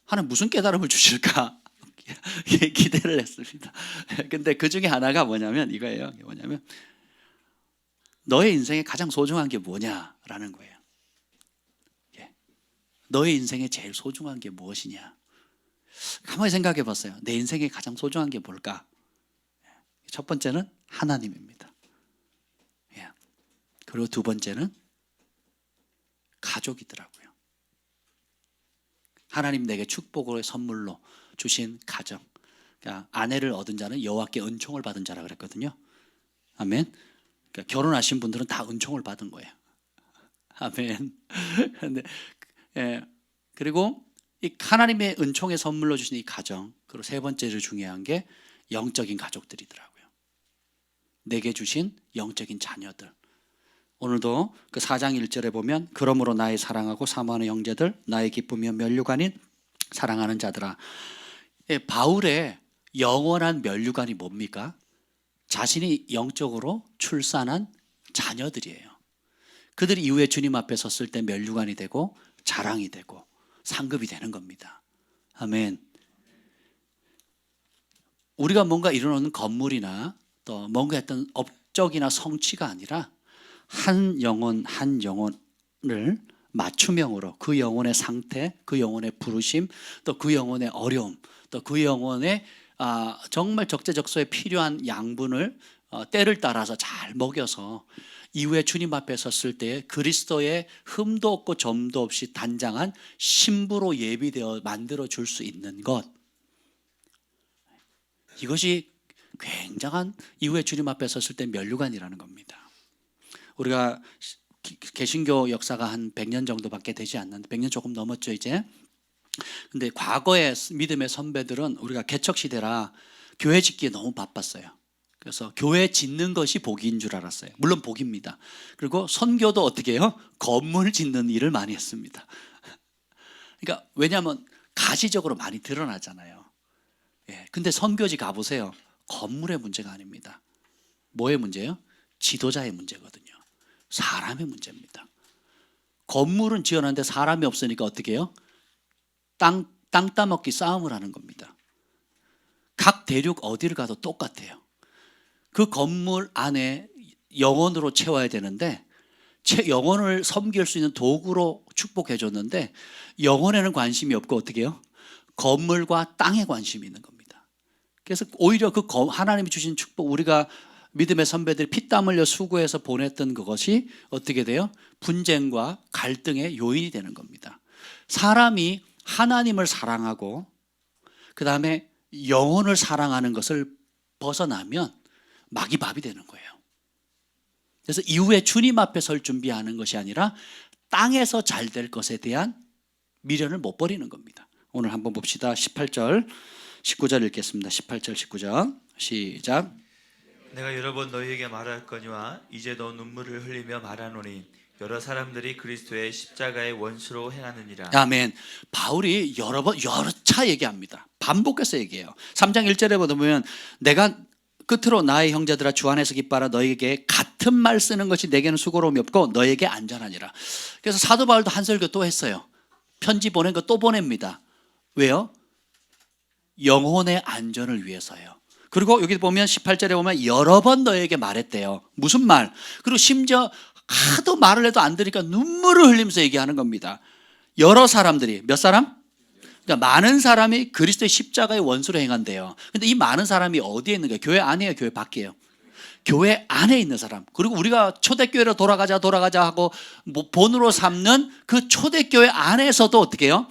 하나님 무슨 깨달음을 주실까 기대를 했습니다. 근데 그 중에 하나가 뭐냐면 이거예요. 뭐냐면 너의 인생에 가장 소중한 게 뭐냐라는 거예요. 너의 인생에 제일 소중한 게 무엇이냐? 가만히 생각해 봤어요. 내 인생에 가장 소중한 게 뭘까? 첫 번째는 하나님입니다. 그리고 두 번째는 가족이더라고요. 하나님 내게 축복의 선물로 주신 가정. 그러니까 아내를 얻은 자는 여호와께 은총을 받은 자라 그랬거든요. 아멘. 그러니까 결혼하신 분들은 다 은총을 받은 거예요. 아멘. 근데 그리고 이 하나님의 은총의 선물로 주신 이 가정, 그리고 세 번째로 중요한 게 영적인 가족들이더라고요. 내게 주신 영적인 자녀들. 오늘도 그 4장 1절에 보면 그러므로 나의 사랑하고 사모하는 형제들, 나의 기쁨이며 면류관인 사랑하는 자들아. 바울의 영원한 면류관이 뭡니까? 자신이 영적으로 출산한 자녀들이에요. 그들이 이후에 주님 앞에 섰을 때 면류관이 되고 자랑이 되고 상급이 되는 겁니다. 아멘. 우리가 뭔가 이루는 건물이나 또 뭔가 했던 업적이나 성취가 아니라 한 영혼 한 영혼을 맞춤형으로 그 영혼의 상태, 그 영혼의 부르심, 또 그 영혼의 어려움, 또 그 영혼의 정말 적재적소에 필요한 양분을 때를 따라서 잘 먹여서 이후에 주님 앞에 섰을 때 그리스도의 흠도 없고 점도 없이 단장한 신부로 예비되어 만들어 줄 수 있는 것, 이것이 굉장한 이후에 주님 앞에 섰을 때 면류관이라는 겁니다. 우리가 개신교 역사가 한 100년 정도밖에 되지 않는데 100년 조금 넘었죠 이제. 근데 과거의 믿음의 선배들은 우리가 개척 시대라 교회 짓기에 너무 바빴어요. 그래서 교회 짓는 것이 복인 줄 알았어요. 물론 복입니다. 그리고 선교도 어떻게 해요? 건물 짓는 일을 많이 했습니다. 그러니까 왜냐하면 가시적으로 많이 드러나잖아요. 근데 선교지 가보세요. 건물의 문제가 아닙니다. 뭐의 문제예요? 지도자의 문제거든요. 사람의 문제입니다. 건물은 지어놨는데 사람이 없으니까 어떻게 해요? 땅 따먹기 싸움을 하는 겁니다. 각 대륙 어디를 가도 똑같아요. 그 건물 안에 영혼으로 채워야 되는데 영혼을 섬길 수 있는 도구로 축복해 줬는데 영혼에는 관심이 없고 어떻게 해요? 건물과 땅에 관심이 있는 겁니다. 그래서 오히려 그 하나님이 주신 축복, 우리가 믿음의 선배들이 피땀 흘려 수고해서 보냈던 그것이 어떻게 돼요? 분쟁과 갈등의 요인이 되는 겁니다. 사람이 하나님을 사랑하고 그 다음에 영혼을 사랑하는 것을 벗어나면 마귀밥이 되는 거예요. 그래서 이후에 주님 앞에 설 준비하는 것이 아니라 땅에서 잘 될 것에 대한 미련을 못 버리는 겁니다. 오늘 한번 봅시다. 18절 19절 읽겠습니다. 18절 19절 시작. 내가 여러 번 너희에게 말할거니와 이제 너 눈물을 흘리며 말하노니 여러 사람들이 그리스도의 십자가의 원수로 행하느니라. 아멘. 바울이 여러 차 얘기합니다. 반복해서 얘기해요. 3장 1절에 보면 내가 끝으로 나의 형제들아 주 안에서 기뻐하라 너에게 같은 말 쓰는 것이 내게는 수고로움이 없고 너에게 안전하니라. 그래서 사도 바울도 한 설교 또 했어요. 편지 보낸 거 또 보냅니다. 왜요? 영혼의 안전을 위해서요. 그리고 여기 보면 18절에 보면 여러 번 너에게 말했대요. 무슨 말? 그리고 심지어 하도 말을 해도 안 들으니까 눈물을 흘리면서 얘기하는 겁니다. 여러 사람들이, 몇 사람? 그러니까 많은 사람이 그리스도의 십자가의 원수로 행한대요. 근데 이 많은 사람이 어디에 있는 거예요? 교회 안이에요, 교회 밖이에요? 교회 안에 있는 사람. 그리고 우리가 초대교회로 돌아가자 하고 뭐 본으로 삼는 그 초대교회 안에서도 어떻게 해요?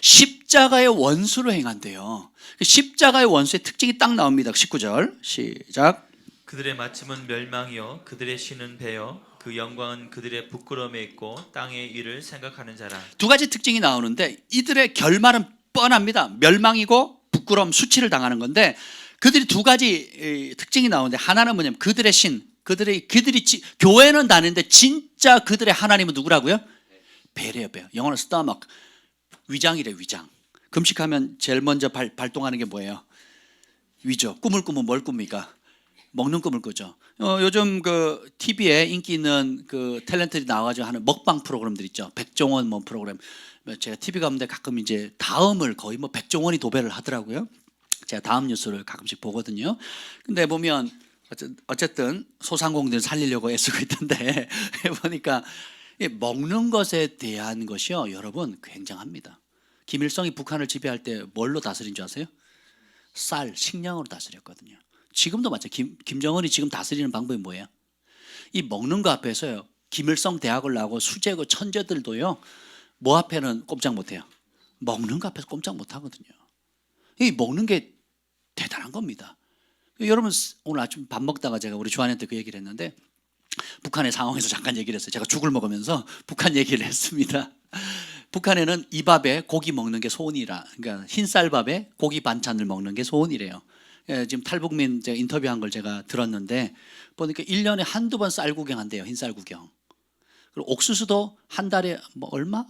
십자가의 원수로 행한대요. 십자가의 원수의 특징이 딱 나옵니다. 19절 시작. 그들의 마침은 멸망이요 그들의 신은 배요 그 영광은 그들의 부끄러움에 있고 땅의 일을 생각하는 자라. 두 가지 특징이 나오는데 이들의 결말은 뻔합니다. 멸망이고 부끄러움, 수치를 당하는 건데 그들이 두 가지 특징이 나오는데 하나는 뭐냐면 그들의 신, 그들이 교회는 다니는데 진짜 그들의 하나님은 누구라고요? 배래요, 배. 영어로 스토막, 위장이래, 위장. 금식하면 제일 먼저 발동하는 게 뭐예요? 위죠. 꿈을 꾸면 뭘 꿉니까? 먹는 꿈을 꾸죠. 요즘 그 TV에 인기 있는 그 탤런트들이 나와가지고 하는 먹방 프로그램들 있죠. 백종원 뭐 프로그램. 제가 TV 가는데 가끔 이제 다음을 거의 뭐 백종원이 도배를 하더라고요. 제가 다음 뉴스를 가끔씩 보거든요. 근데 보면 어쨌든 소상공인들 살리려고 애쓰고 있던데 보니까 먹는 것에 대한 것이요, 여러분 굉장합니다. 김일성이 북한을 지배할 때 뭘로 다스린 줄 아세요? 쌀, 식량으로 다스렸거든요. 지금도 마찬가지. 김정은이 지금 다스리는 방법이 뭐예요? 이 먹는 거 앞에서요. 김일성 대학을 나오고 수재고 천재들도요. 뭐 앞에는 꼼짝 못해요? 먹는 거 앞에서 꼼짝 못하거든요. 이 먹는 게 대단한 겁니다. 여러분 오늘 아침 밥 먹다가 제가 우리 주한이한테 그 얘기를 했는데 북한의 상황에서 잠깐 얘기를 했어요. 제가 죽을 먹으면서 북한 얘기를 했습니다. 북한에는 이 밥에 고기 먹는 게 소원이라, 그러니까 흰쌀밥에 고기 반찬을 먹는 게 소원이래요. 지금 탈북민 제가 인터뷰한 걸 제가 들었는데 보니까 1년에 한두 번 쌀 구경한대요. 흰쌀 구경. 그리고 옥수수도 한 달에 뭐 얼마?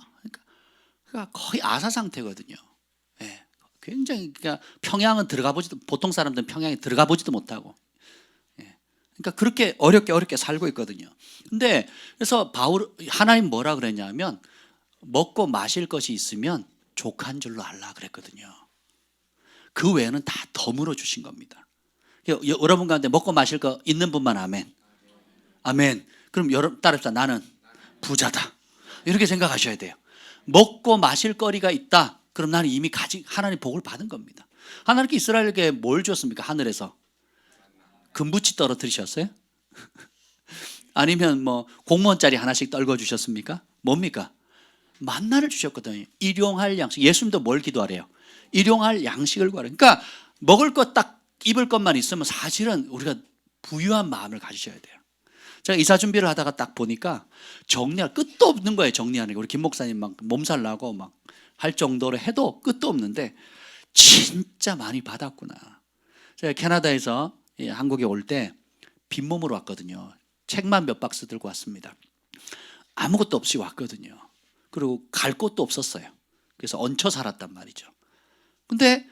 그러니까 거의 아사 상태거든요. 예, 굉장히, 그러니까 평양은 들어가 보지도, 보통 사람들은 평양에 들어가 보지도 못하고, 예, 그러니까 그렇게 어렵게 살고 있거든요. 근데 그래서 하나님 뭐라 그랬냐면 먹고 마실 것이 있으면 족한 줄로 알라 그랬거든요. 그 외에는 다 덤으로 주신 겁니다. 여러분 가운데 먹고 마실 거 있는 분만 아멘. 아멘. 그럼 여러분 따라합시다. 나는 부자다. 이렇게 생각하셔야 돼요. 먹고 마실 거리가 있다. 그럼 나는 이미 하나님 복을 받은 겁니다. 하나님께 이스라엘에게 뭘 줬습니까? 하늘에서 금부치 떨어뜨리셨어요? 아니면 뭐 공무원짜리 하나씩 떨궈 주셨습니까? 뭡니까? 만나를 주셨거든요. 일용할 양식. 예수님도 뭘 기도하래요? 일용할 양식을 구하래요. 그러니까 먹을 것 딱 입을 것만 있으면 사실은 우리가 부유한 마음을 가지셔야 돼요. 제가 이사 준비를 하다가 딱 보니까 정리할 끝도 없는 거예요. 정리하는 게. 우리 김 목사님 막 몸살 나고 막 할 정도로 해도 끝도 없는데 진짜 많이 받았구나. 제가 캐나다에서 한국에 올 때 빈몸으로 왔거든요. 책만 몇 박스 들고 왔습니다. 아무것도 없이 왔거든요. 그리고 갈 곳도 없었어요. 그래서 얹혀 살았단 말이죠. 근데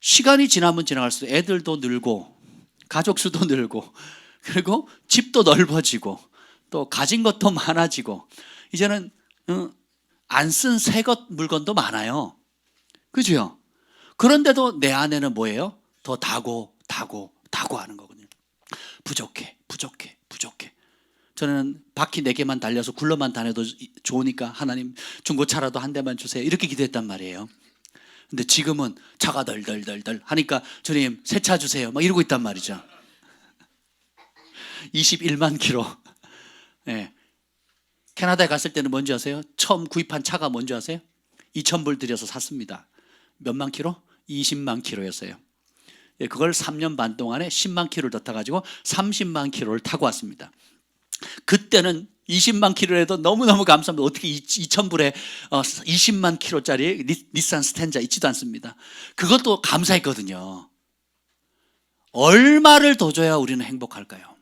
시간이 지나면 지나갈수록 애들도 늘고 가족 수도 늘고 그리고 집도 넓어지고 또 가진 것도 많아지고 이제는 안 쓴 새 것 물건도 많아요. 그죠? 그런데도 내 안에는 뭐예요? 더 다고 하는 거거든요. 부족해. 저는 바퀴 4개만 달려서 굴러만 다녀도 좋으니까 하나님 중고차라도 한 대만 주세요. 이렇게 기도했단 말이에요. 근데 지금은 차가 덜덜덜덜 하니까 주님 새 차 주세요. 막 이러고 있단 말이죠. 21만 킬로. 네. 캐나다에 갔을 때는 뭔지 아세요? 처음 구입한 차가 뭔지 아세요? 2,000불 들여서 샀습니다. 몇만 킬로? 20만 킬로였어요. 그걸 3년 반 동안에 10만 킬로를 더 타가지고 30만 킬로를 타고 왔습니다. 그때는 20만 킬로에도 너무너무 감사합니다. 어떻게 2,000불에 20만 킬로짜리 닛산 스탠자 있지도 않습니다. 그것도 감사했거든요. 얼마를 더 줘야 우리는 행복할까요?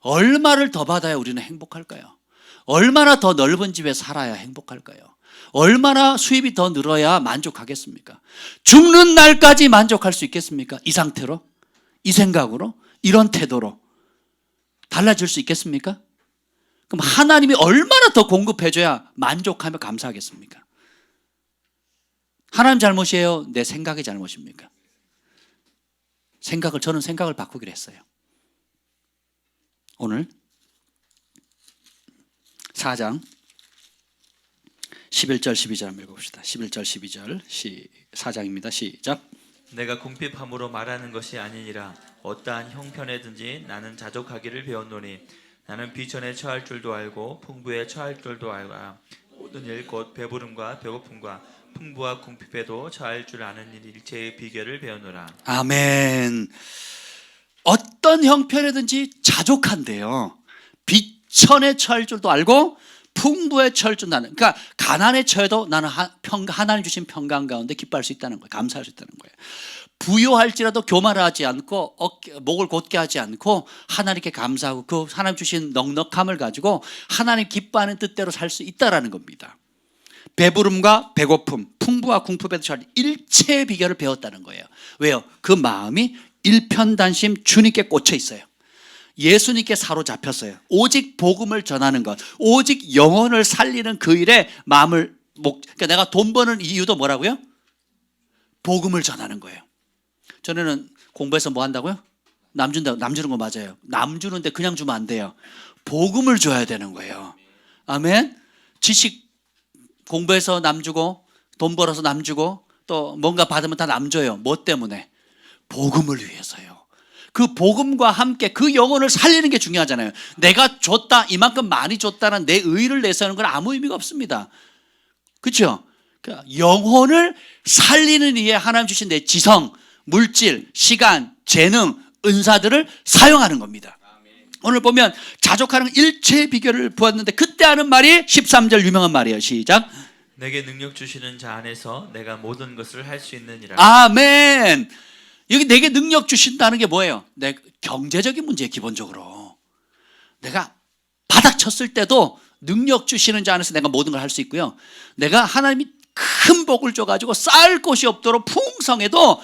얼마를 더 받아야 우리는 행복할까요? 얼마나 더 넓은 집에 살아야 행복할까요? 얼마나 수입이 더 늘어야 만족하겠습니까? 죽는 날까지 만족할 수 있겠습니까? 이 상태로? 이 생각으로? 이런 태도로? 달라질 수 있겠습니까? 그럼 하나님이 얼마나 더 공급해줘야 만족하며 감사하겠습니까? 하나님 잘못이에요? 내 생각의 잘못입니까? 저는 생각을 바꾸기로 했어요. 오늘 4장 11절 12절 한번 읽어봅시다. 11절 12절 4장입니다. 시작. 내가 궁핍함으로 말하는 것이 아니니라. 어떠한 형편에든지 나는 자족하기를 배웠노니 나는 비천에 처할 줄도 알고 풍부에 처할 줄도 알아. 모든 일 곧 배부름과 배고픔과 풍부와 궁핍에도 처할 줄 아는 일 일체의 비결을 배우노라. 아멘. 어떤 형편이든지 자족한데요. 비천에 처할 줄도 알고 풍부에 처할 줄 나는. 그러니까 가난에 처해도 나는 하나님 주신 평강 가운데 기뻐할 수 있다는 거예요. 감사할 수 있다는 거예요. 부요할지라도 교만하지 않고 목을 곧게 하지 않고 하나님께 감사하고 그 하나님 주신 넉넉함을 가지고 하나님 기뻐하는 뜻대로 살 수 있다라는 겁니다. 배부름과 배고픔, 풍부와 궁핍에도 처할 일체의 비결을 배웠다는 거예요. 왜요? 그 마음이 일편단심 주님께 꽂혀 있어요. 예수님께 사로잡혔어요. 오직 복음을 전하는 것, 오직 영혼을 살리는 그 일에 마음을 그러니까 내가 돈 버는 이유도 뭐라고요? 복음을 전하는 거예요. 전에는 공부해서 뭐 한다고요? 남 준다고. 남 주는 거 맞아요. 남 주는데 그냥 주면 안 돼요. 복음을 줘야 되는 거예요. 아멘. 지식 공부해서 남 주고 돈 벌어서 남 주고 또 뭔가 받으면 다 남 줘요. 뭐 때문에? 복음을 위해서요. 그 복음과 함께 그 영혼을 살리는 게 중요하잖아요. 내가 줬다, 이만큼 많이 줬다는 내 의의를 내세우는 건 아무 의미가 없습니다. 그렇죠? 그러니까 영혼을 살리는 이에 하나님 주신 내 지성, 물질, 시간, 재능, 은사들을 사용하는 겁니다. 오늘 보면 자족하는 일체의 비결을 보았는데 그때 하는 말이 13절 유명한 말이에요. 시작. 내게 능력 주시는 자 안에서 내가 모든 것을 할 수 있느니라. 아멘. 여기 내게 능력 주신다는 게 뭐예요? 내 경제적인 문제에 기본적으로 내가 바닥 쳤을 때도 능력 주시는 자 안에서 내가 모든 걸 할 수 있고요. 내가 하나님이 큰 복을 줘가지고 쌓을 곳이 없도록 풍성해도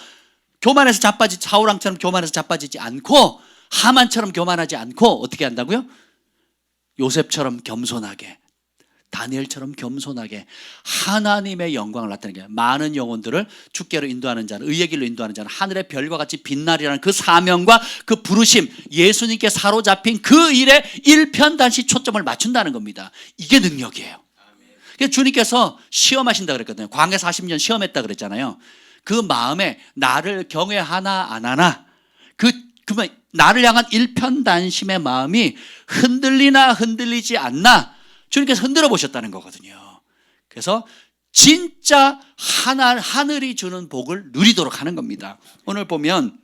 교만해서 자빠지지, 사울왕처럼 교만해서 자빠지지 않고 하만처럼 교만하지 않고 어떻게 한다고요? 요셉처럼 겸손하게, 다니엘처럼 겸손하게 하나님의 영광을 나타내게, 많은 영혼들을 주께로 인도하는 자는, 의의 길로 인도하는 자는 하늘의 별과 같이 빛나리라는 그 사명과 그 부르심, 예수님께 사로잡힌 그 일에 일편단시 초점을 맞춘다는 겁니다. 이게 능력이에요. 그래서 주님께서 시험하신다 그랬거든요. 광야 40년 시험했다 그랬잖아요. 그 마음에 나를 경외하나 안 하나, 그러면 나를 향한 일편단심의 마음이 흔들리나 흔들리지 않나 주님께서 흔들어 보셨다는 거거든요. 그래서 진짜 하늘이 주는 복을 누리도록 하는 겁니다. 오늘 보면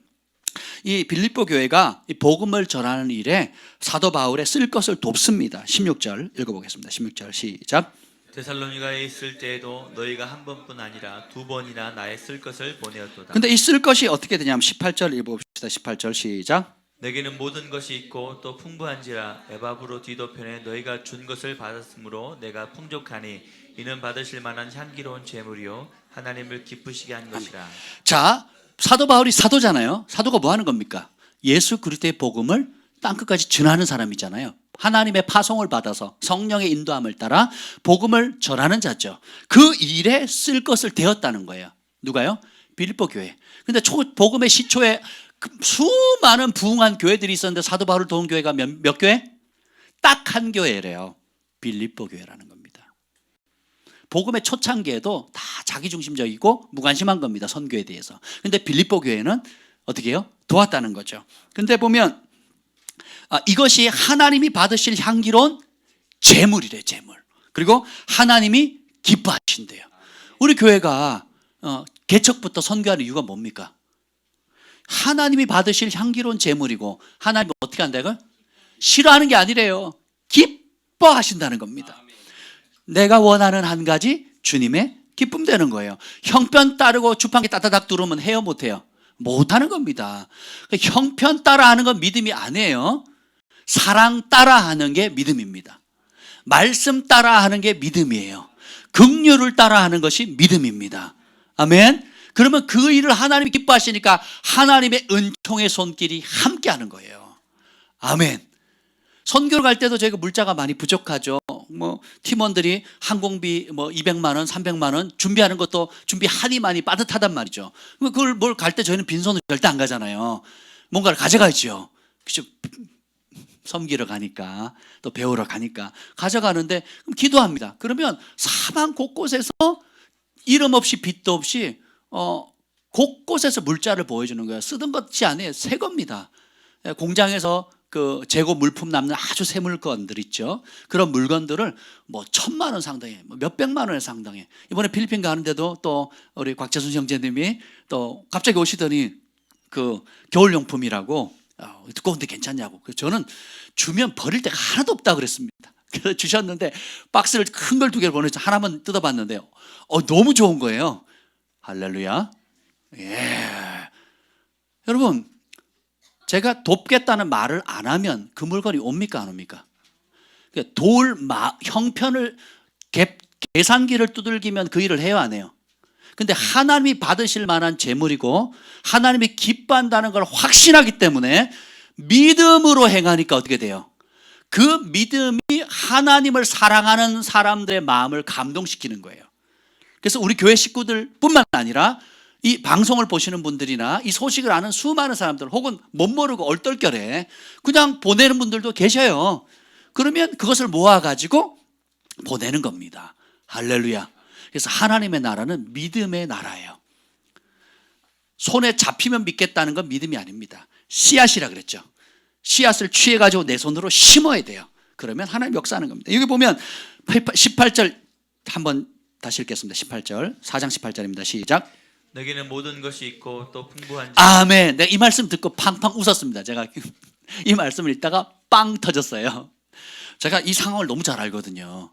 이 빌립보 교회가 이 복음을 전하는 일에 사도 바울의 쓸 것을 돕습니다. 16절 읽어보겠습니다. 16절 시작. 데살로니가에 있을 때에도 너희가 한 번뿐 아니라 두 번이나 나의 쓸 것을 보내었도다. 근데 이 쓸 것이 어떻게 되냐면 18절 읽어봅시다. 18절 시작. 내게는 모든 것이 있고 또 풍부한지라 에바브로 디도편에 너희가 준 것을 받았으므로 내가 풍족하니 이는 받으실 만한 향기로운 제물이요 하나님을 기쁘시게 한 것이라. 자, 사도 바울이 사도잖아요. 사도가 뭐 하는 겁니까? 예수 그리스도의 복음을 땅끝까지 전하는 사람이잖아요. 하나님의 파송을 받아서 성령의 인도함을 따라 복음을 전하는 자죠. 그 일에 쓸 것을 되었다는 거예요. 누가요? 빌립보 교회. 근데 복음의 시초에 수많은 부흥한 교회들이 있었는데 사도 바울을 도운 교회가 몇 교회? 딱 한 교회래요. 빌립보 교회라는 겁니다. 복음의 초창기에도 다 자기중심적이고 무관심한 겁니다. 선교에 대해서. 근데 빌립보 교회는 어떻게 해요? 도왔다는 거죠. 근데 보면 이것이 하나님이 받으실 향기로운 제물이래, 제물. 그리고 하나님이 기뻐하신대요. 우리 교회가 개척부터 선교하는 이유가 뭡니까? 하나님이 받으실 향기로운 제물이고 하나님이 어떻게 한다고요? 싫어하는 게 아니래요. 기뻐하신다는 겁니다. 내가 원하는 한 가지 주님의 기쁨 되는 거예요. 형편 따르고 주판기 따다닥 두르면 해요, 못해요? 못하는 겁니다. 형편 따라 하는 건 믿음이 아니에요. 사랑 따라 하는 게 믿음입니다. 말씀 따라 하는 게 믿음이에요. 긍휼을 따라 하는 것이 믿음입니다. 아멘. 그러면 그 일을 하나님이 기뻐하시니까 하나님의 은총의 손길이 함께 하는 거예요. 아멘. 선교를 갈 때도 저희가 물자가 많이 부족하죠. 팀원들이 항공비 200만 원, 300만 원 준비하는 것도 준비 한이 많이 빠듯하단 말이죠. 그걸 뭘 갈 때 저희는 빈손으로 절대 안 가잖아요. 뭔가를 가져가야죠. 그렇죠? 섬기러 가니까, 또 배우러 가니까 가져가는데, 그럼 기도합니다. 그러면 사방 곳곳에서 이름 없이 빚도 없이 곳곳에서 물자를 보여주는 거예요. 쓰던 것이 아니에요. 새 겁니다. 공장에서 그 재고 물품 남는 아주 새 물건들 있죠. 그런 물건들을 뭐 1,000만 원 상당에, 뭐 몇백만 원에 상당해. 이번에 필리핀 가는데도 또 우리 곽재순 형제님이 또 갑자기 오시더니 그 겨울용품이라고 두꺼운데 괜찮냐고. 그래서 저는 주면 버릴 데가 하나도 없다 그랬습니다. 그래서 주셨는데 박스를 큰 걸 2개를 보내서 하나만 뜯어봤는데요. 너무 좋은 거예요. 할렐루야. 예. 여러분, 제가 돕겠다는 말을 안 하면 그 물건이 옵니까 안 옵니까? 형편을 계산기를 두들기면 그 일을 해요 안 해요? 근데 하나님이 받으실 만한 재물이고 하나님이 기뻐한다는 걸 확신하기 때문에 믿음으로 행하니까 어떻게 돼요? 그 믿음이 하나님을 사랑하는 사람들의 마음을 감동시키는 거예요. 그래서 우리 교회 식구들뿐만 아니라 이 방송을 보시는 분들이나 이 소식을 아는 수많은 사람들, 혹은 못 모르고 얼떨결에 그냥 보내는 분들도 계셔요. 그러면 그것을 모아가지고 보내는 겁니다. 할렐루야. 그래서 하나님의 나라는 믿음의 나라예요. 손에 잡히면 믿겠다는 건 믿음이 아닙니다. 씨앗이라 그랬죠. 씨앗을 취해가지고 내 손으로 심어야 돼요. 그러면 하나님 역사하는 겁니다. 여기 보면 18절 한번 다시 읽겠습니다. 18절, 4장 18절입니다. 시작. 내게는 모든 것이 있고 또 풍부한 아멘. 내가 이 말씀 듣고 팡팡 웃었습니다. 제가 이 말씀을 읽다가 빵 터졌어요. 제가 이 상황을 너무 잘 알거든요.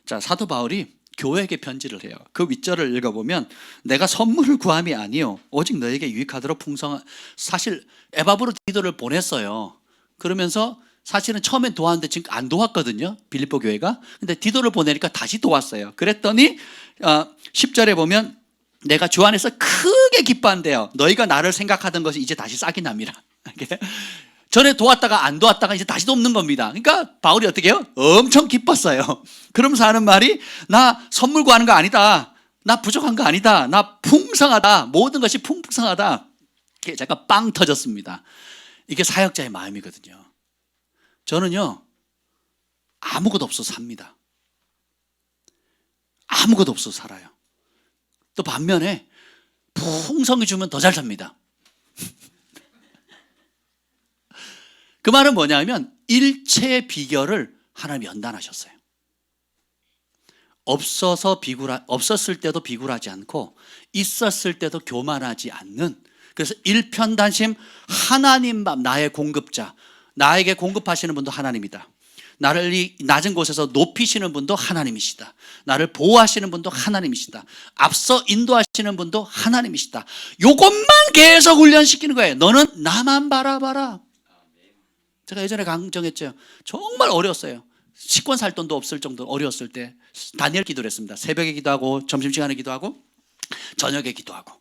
자, 사도 바울이 교회에게 편지를 해요. 그 윗절을 읽어보면 내가 선물을 구함이 아니요 오직 너에게 유익하도록 풍성한, 사실 에바브로디도를 보냈어요. 그러면서 사실은 처음엔 도왔는데 지금 안 도왔거든요. 빌립보 교회가. 근데 디도를 보내니까 다시 도왔어요. 그랬더니 10절에 보면 내가 주 안에서 크게 기뻐한대요. 너희가 나를 생각하던 것이 이제 다시 싹이 납니다. 전에 도왔다가 안 도왔다가 이제 다시 돕는 겁니다. 그러니까 바울이 어떻게 해요? 엄청 기뻤어요. 그러면서 하는 말이 나 선물 구하는 거 아니다. 나 부족한 거 아니다. 나 풍성하다. 모든 것이 풍성하다. 제가 빵 터졌습니다. 이게 사역자의 마음이거든요. 저는요 아무것도 없어서 삽니다. 아무것도 없어서 살아요. 또 반면에 풍성히 주면 더 잘 삽니다. 그 말은 뭐냐면 일체의 비결을 하나님이 연단하셨어요. 없었을 때도 비굴하지 않고 있었을 때도 교만하지 않는, 그래서 일편단심 하나님만 나의 공급자, 나에게 공급하시는 분도 하나님이다. 나를 이 낮은 곳에서 높이시는 분도 하나님이시다. 나를 보호하시는 분도 하나님이시다. 앞서 인도하시는 분도 하나님이시다. 요것만 계속 훈련시키는 거예요. 너는 나만 바라봐라. 제가 예전에 강정했죠. 정말 어려웠어요. 식권 살 돈도 없을 정도로 어려웠을 때 다니엘 기도를 했습니다. 새벽에 기도하고 점심시간에 기도하고 저녁에 기도하고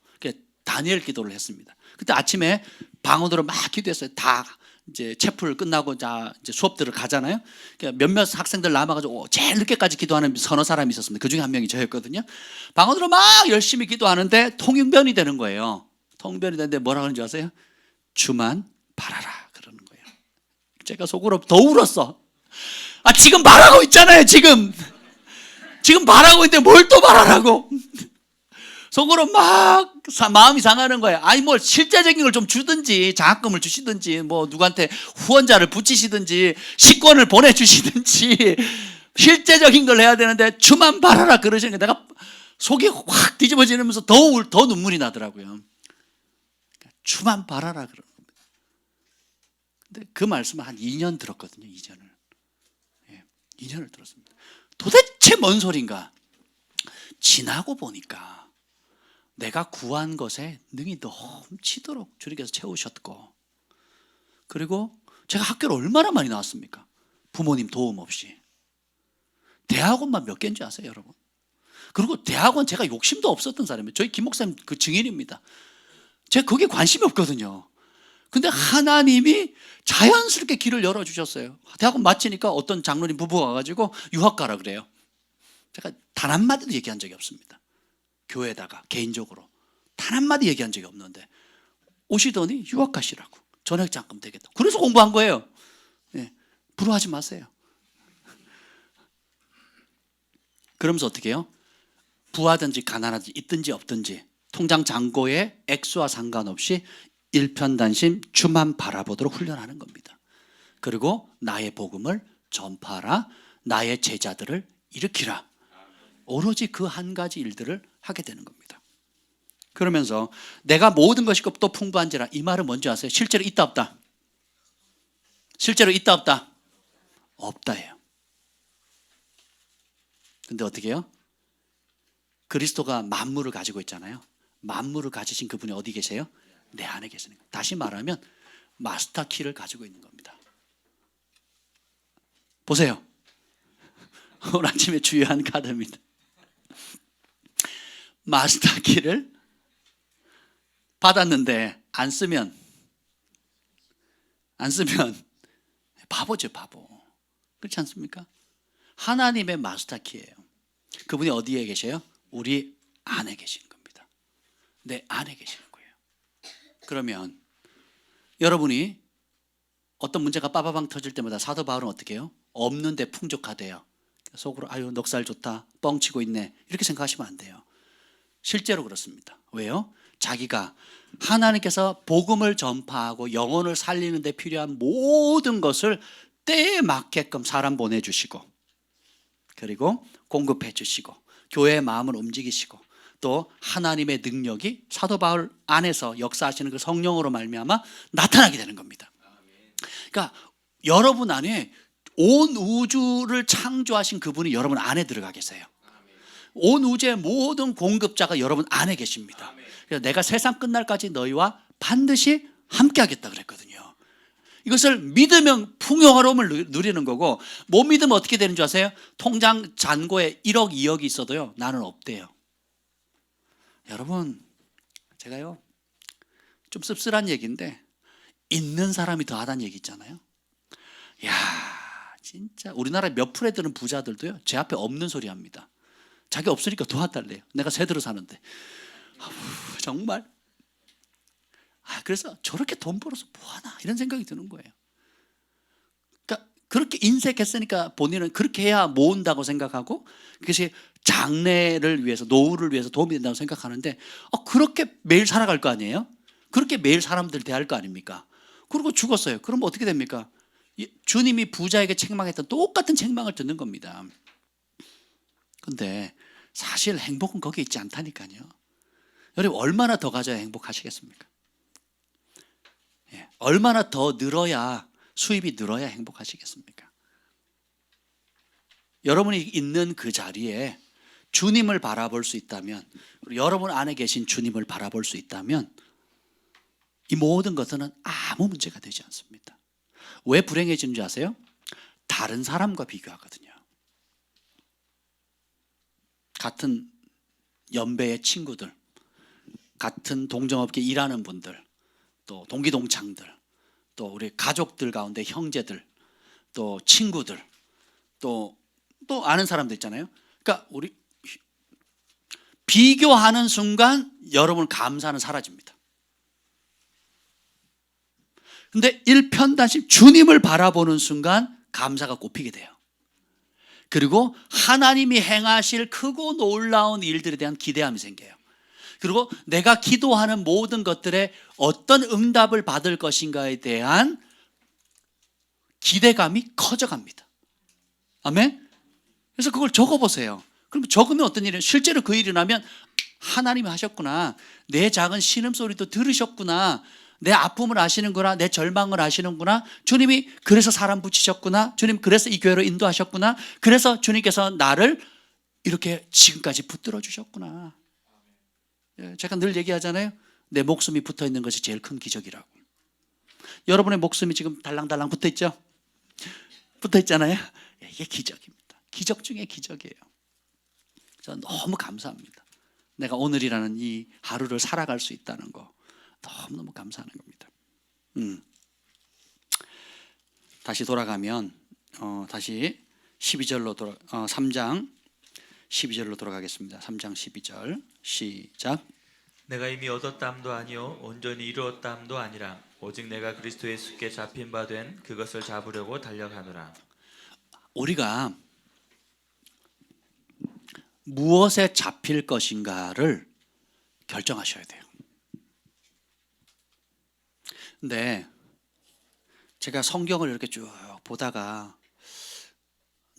다니엘 기도를 했습니다. 그때 아침에 방언으로 막 기도했어요. 다 이제 채플 끝나고 이제 수업들을 가잖아요. 그러니까 몇몇 학생들 남아가지고 제일 늦게까지 기도하는 서너 사람이 있었습니다. 그 중에 한 명이 저였거든요. 방언으로 막 열심히 기도하는데 통변이 되는 거예요. 통변이 되는데 뭐라 그러는지 아세요? 주만 바라라 그러는 거예요. 제가 속으로 더 울었어. 지금 말하고 있잖아요. 지금 말하고 있는데 뭘 또 말하라고. 속으로 막 마음이 상하는 거예요. 뭐 실제적인 걸 좀 주든지 장학금을 주시든지 뭐 누구한테 후원자를 붙이시든지 식권을 보내주시든지 실제적인 걸 해야 되는데 주만 바라라 그러시니까 내가 속이 확 뒤집어지면서 더 눈물이 나더라고요. 주만 바라라 그러는 겁니다. 근데 그 말씀을 한 2년 들었거든요. 2년을. 2년을 들었습니다. 도대체 뭔 소린가? 지나고 보니까 내가 구한 것에 능히 넘치도록 주님께서 채우셨고, 그리고 제가 학교를 얼마나 많이 나왔습니까? 부모님 도움 없이. 대학원만 몇 개인지 아세요, 여러분? 그리고 대학원 제가 욕심도 없었던 사람이에요. 저희 김 목사님 그 증인입니다. 제가 거기에 관심이 없거든요. 근데 하나님이 자연스럽게 길을 열어주셨어요. 대학원 마치니까 어떤 장로님 부부가 와가지고 유학 가라 그래요. 제가 단 한마디도 얘기한 적이 없습니다. 교회에다가 개인적으로 단 한마디 얘기한 적이 없는데 오시더니 유학 가시라고, 전액 장금 되겠다. 그래서 공부한 거예요. 부러워하지 마세요. 그러면서 어떻게 해요? 부하든지 가난하든지 있든지 없든지 통장 잔고의 액수와 상관없이 일편단심 주만 바라보도록 훈련하는 겁니다. 그리고 나의 복음을 전파하라, 나의 제자들을 일으키라. 오로지 그 한 가지 일들을 하게 되는 겁니다. 그러면서 내가 모든 것이 또 풍부한지라, 이 말은 뭔지 아세요? 실제로 있다 없다? 실제로 있다 없다? 없다예요. 근데 어떻게 해요? 그리스도가 만물을 가지고 있잖아요. 만물을 가지신 그분이 어디 계세요? 내 안에 계시는 거예요. 다시 말하면 마스터 키를 가지고 있는 겁니다. 보세요. 오늘 아침에 주요한 카드입니다. 마스터 키를 받았는데 안 쓰면 바보죠, 바보. 그렇지 않습니까? 하나님의 마스터 키예요. 그분이 어디에 계세요? 우리 안에 계시는 겁니다. 내 안에 계시는 거예요. 그러면 여러분이 어떤 문제가 빠바방 터질 때마다 사도 바울은 어떻게 해요? 없는데 풍족하대요. 속으로 아유 넉살 좋다, 뻥치고 있네, 이렇게 생각하시면 안 돼요. 실제로 그렇습니다. 왜요? 자기가 하나님께서 복음을 전파하고 영혼을 살리는 데 필요한 모든 것을 때에 맞게끔 사람 보내주시고, 그리고 공급해 주시고, 교회의 마음을 움직이시고, 또 하나님의 능력이 사도 바울 안에서 역사하시는 그 성령으로 말미암아 나타나게 되는 겁니다. 그러니까 여러분 안에 온 우주를 창조하신 그분이 여러분 안에 들어가 계세요. 온 우주의 모든 공급자가 여러분 안에 계십니다. 그래서 내가 세상 끝날까지 너희와 반드시 함께 하겠다 그랬거든요. 이것을 믿으면 풍요로움을 누리는 거고, 못 믿으면 어떻게 되는 줄 아세요? 통장 잔고에 1억 2억이 있어도요, 나는 없대요. 여러분, 제가요 좀 씁쓸한 얘기인데, 있는 사람이 더하다는 얘기 있잖아요. 야, 진짜 우리나라 몇 프로에 드는 부자들도요 제 앞에 없는 소리 합니다. 자기 없으니까 도와달래요. 내가 새들어 사는데. 정말. 그래서 저렇게 돈 벌어서 뭐하나 이런 생각이 드는 거예요. 그러니까 그렇게 인색했으니까 본인은 그렇게 해야 모은다고 생각하고, 그것이 장래를 위해서, 노후를 위해서 도움이 된다고 생각하는데, 그렇게 매일 살아갈 거 아니에요? 그렇게 매일 사람들 대할 거 아닙니까? 그리고 죽었어요. 그럼 어떻게 됩니까? 주님이 부자에게 책망했던 똑같은 책망을 듣는 겁니다. 근데 사실 행복은 거기에 있지 않다니까요. 여러분, 얼마나 더 가져야 행복하시겠습니까? 얼마나 더 늘어야, 수입이 늘어야 행복하시겠습니까? 여러분이 있는 그 자리에 주님을 바라볼 수 있다면, 여러분 안에 계신 주님을 바라볼 수 있다면, 이 모든 것은 아무 문제가 되지 않습니다. 왜 불행해지는 줄 아세요? 다른 사람과 비교하거든요. 같은 연배의 친구들, 같은 동종업계 일하는 분들, 또 동기동창들, 또 우리 가족들 가운데 형제들, 또 친구들, 또 아는 사람들 있잖아요. 그러니까 우리 비교하는 순간 여러분 감사는 사라집니다. 근데 일편단심 주님을 바라보는 순간 감사가 꼽히게 돼요. 그리고 하나님이 행하실 크고 놀라운 일들에 대한 기대함이 생겨요. 그리고 내가 기도하는 모든 것들에 어떤 응답을 받을 것인가에 대한 기대감이 커져갑니다. 아멘? 그래서 그걸 적어보세요. 그럼 적으면 어떤 일이에요? 실제로 그 일이 나면 하나님이 하셨구나, 내 작은 신음소리도 들으셨구나, 내 아픔을 아시는구나, 내 절망을 아시는구나, 주님이 그래서 사람 붙이셨구나, 주님 그래서 이 교회로 인도하셨구나, 그래서 주님께서 나를 이렇게 지금까지 붙들어 주셨구나. 제가 늘 얘기하잖아요. 내 목숨이 붙어있는 것이 제일 큰 기적이라고. 여러분의 목숨이 지금 달랑달랑 붙어있죠? 붙어있잖아요. 이게 기적입니다. 기적 중에 기적이에요. 저는 너무 감사합니다. 내가 오늘이라는 이 하루를 살아갈 수 있다는 거 너무너무 감사하는 겁니다. 다시 돌아가면 다시 12절로 3장 12절로 돌아가겠습니다. 3장 12절 시작. 내가 이미 얻었다함도 아니요 온전히 이루었다함도 아니라 오직 내가 그리스도 예수께 잡힌 바 된 그것을 잡으려고 달려가노라. 우리가 무엇에 잡힐 것인가를 결정하셔야 돼요. 근데 제가 성경을 이렇게 쭉 보다가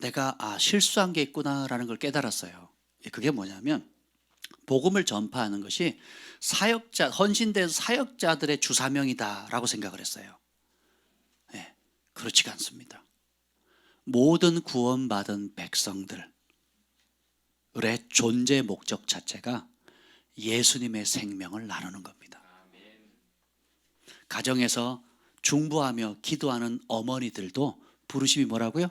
내가 실수한 게 있구나라는 걸 깨달았어요. 그게 뭐냐면 복음을 전파하는 것이 사역자, 헌신된 사역자들의 주사명이다라고 생각을 했어요. 네, 그렇지가 않습니다. 모든 구원받은 백성들의 존재 목적 자체가 예수님의 생명을 나누는 겁니다. 가정에서 중보하며 기도하는 어머니들도 부르심이 뭐라고요?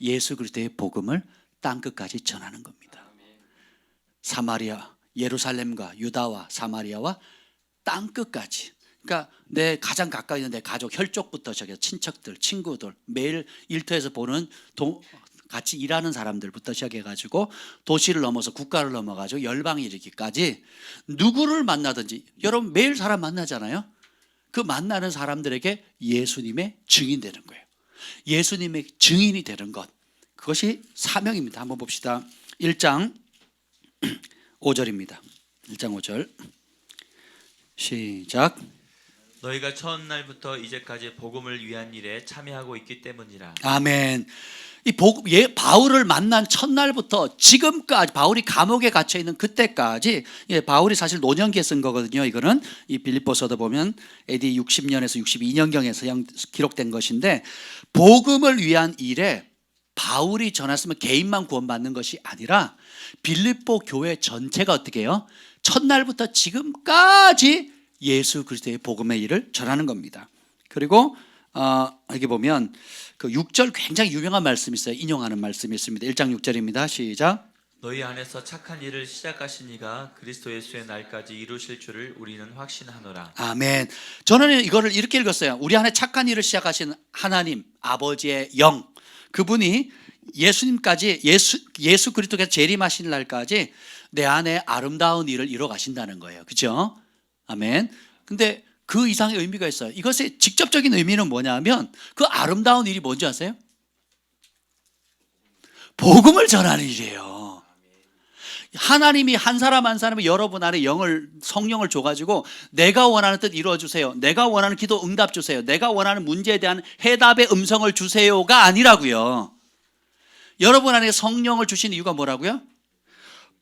예수 그리스도의 복음을 땅끝까지 전하는 겁니다. 사마리아, 예루살렘과 유다와 사마리아와 땅끝까지. 그러니까 내 가장 가까이 있는 내 가족, 혈족부터 저기 친척들, 친구들, 매일 일터에서 보는 같이 일하는 사람들부터 시작해가지고 도시를 넘어서 국가를 넘어가지고 열방에 이르기까지 누구를 만나든지 여러분 매일 사람 만나잖아요. 그 만나는 사람들에게 예수님의 증인 되는 거예요. 예수님의 증인이 되는 것, 그것이 사명입니다. 한번 봅시다. 1장 5절입니다. 1장 5절 시작. 너희가 첫날부터 이제까지 복음을 위한 일에 참여하고 있기 때문이라. 아멘. 이 복음, 바울을 만난 첫날부터 지금까지 바울이 감옥에 갇혀 있는 그때까지, 바울이 사실 노년기에 쓴 거거든요. 이거는 이 빌립보서도 보면 AD 60년에서 62년경에서 기록된 것인데, 복음을 위한 일에 바울이 전했으면 개인만 구원받는 것이 아니라 빌립보 교회 전체가 어떻게 해요? 첫날부터 지금까지 예수 그리스도의 복음의 일을 전하는 겁니다. 그리고 여기 보면 그 6절 굉장히 유명한 말씀이 있어요. 인용하는 말씀이 있습니다. 1장 6절입니다. 시작. 너희 안에서 착한 일을 시작하신 이가 그리스도 예수의 날까지 이루실 줄을 우리는 확신하노라. 아멘. 저는 이거를 이렇게 읽었어요. 우리 안에 착한 일을 시작하신 하나님 아버지의 영, 그분이 예수님까지 예수 그리스도께서 재림하신 날까지 내 안에 아름다운 일을 이뤄 가신다는 거예요. 그렇죠? 아멘. 근데 그 이상의 의미가 있어요. 이것의 직접적인 의미는 뭐냐면 그 아름다운 일이 뭔지 아세요? 복음을 전하는 일이에요. 하나님이 한 사람 한 사람이 여러분 안에 성령을 줘가지고 내가 원하는 뜻 이루어주세요, 내가 원하는 기도 응답 주세요, 내가 원하는 문제에 대한 해답의 음성을 주세요가 아니라고요. 여러분 안에 성령을 주신 이유가 뭐라고요?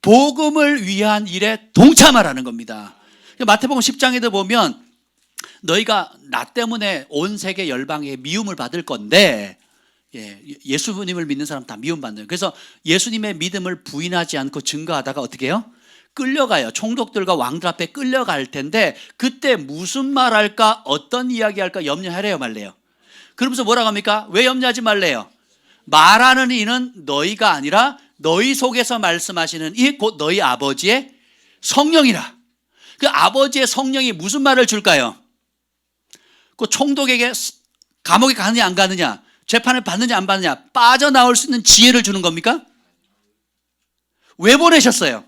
복음을 위한 일에 동참하라는 겁니다. 마태복음 10장에도 보면 너희가 나 때문에 온 세계 열방에 미움을 받을 건데, 예수님을 믿는 사람 다 미움받는. 그래서 예수님의 믿음을 부인하지 않고 증거하다가 어떻게 해요? 끌려가요. 총독들과 왕들 앞에 끌려갈 텐데 그때 무슨 말 할까, 어떤 이야기 할까 염려하래요, 말래요? 그러면서 뭐라고 합니까? 왜 염려하지 말래요? 말하는 이는 너희가 아니라 너희 속에서 말씀하시는 이 곧 너희 아버지의 성령이라. 그 아버지의 성령이 무슨 말을 줄까요? 그 총독에게 감옥에 가느냐 안 가느냐, 재판을 받느냐 안 받느냐, 빠져나올 수 있는 지혜를 주는 겁니까? 왜 보내셨어요?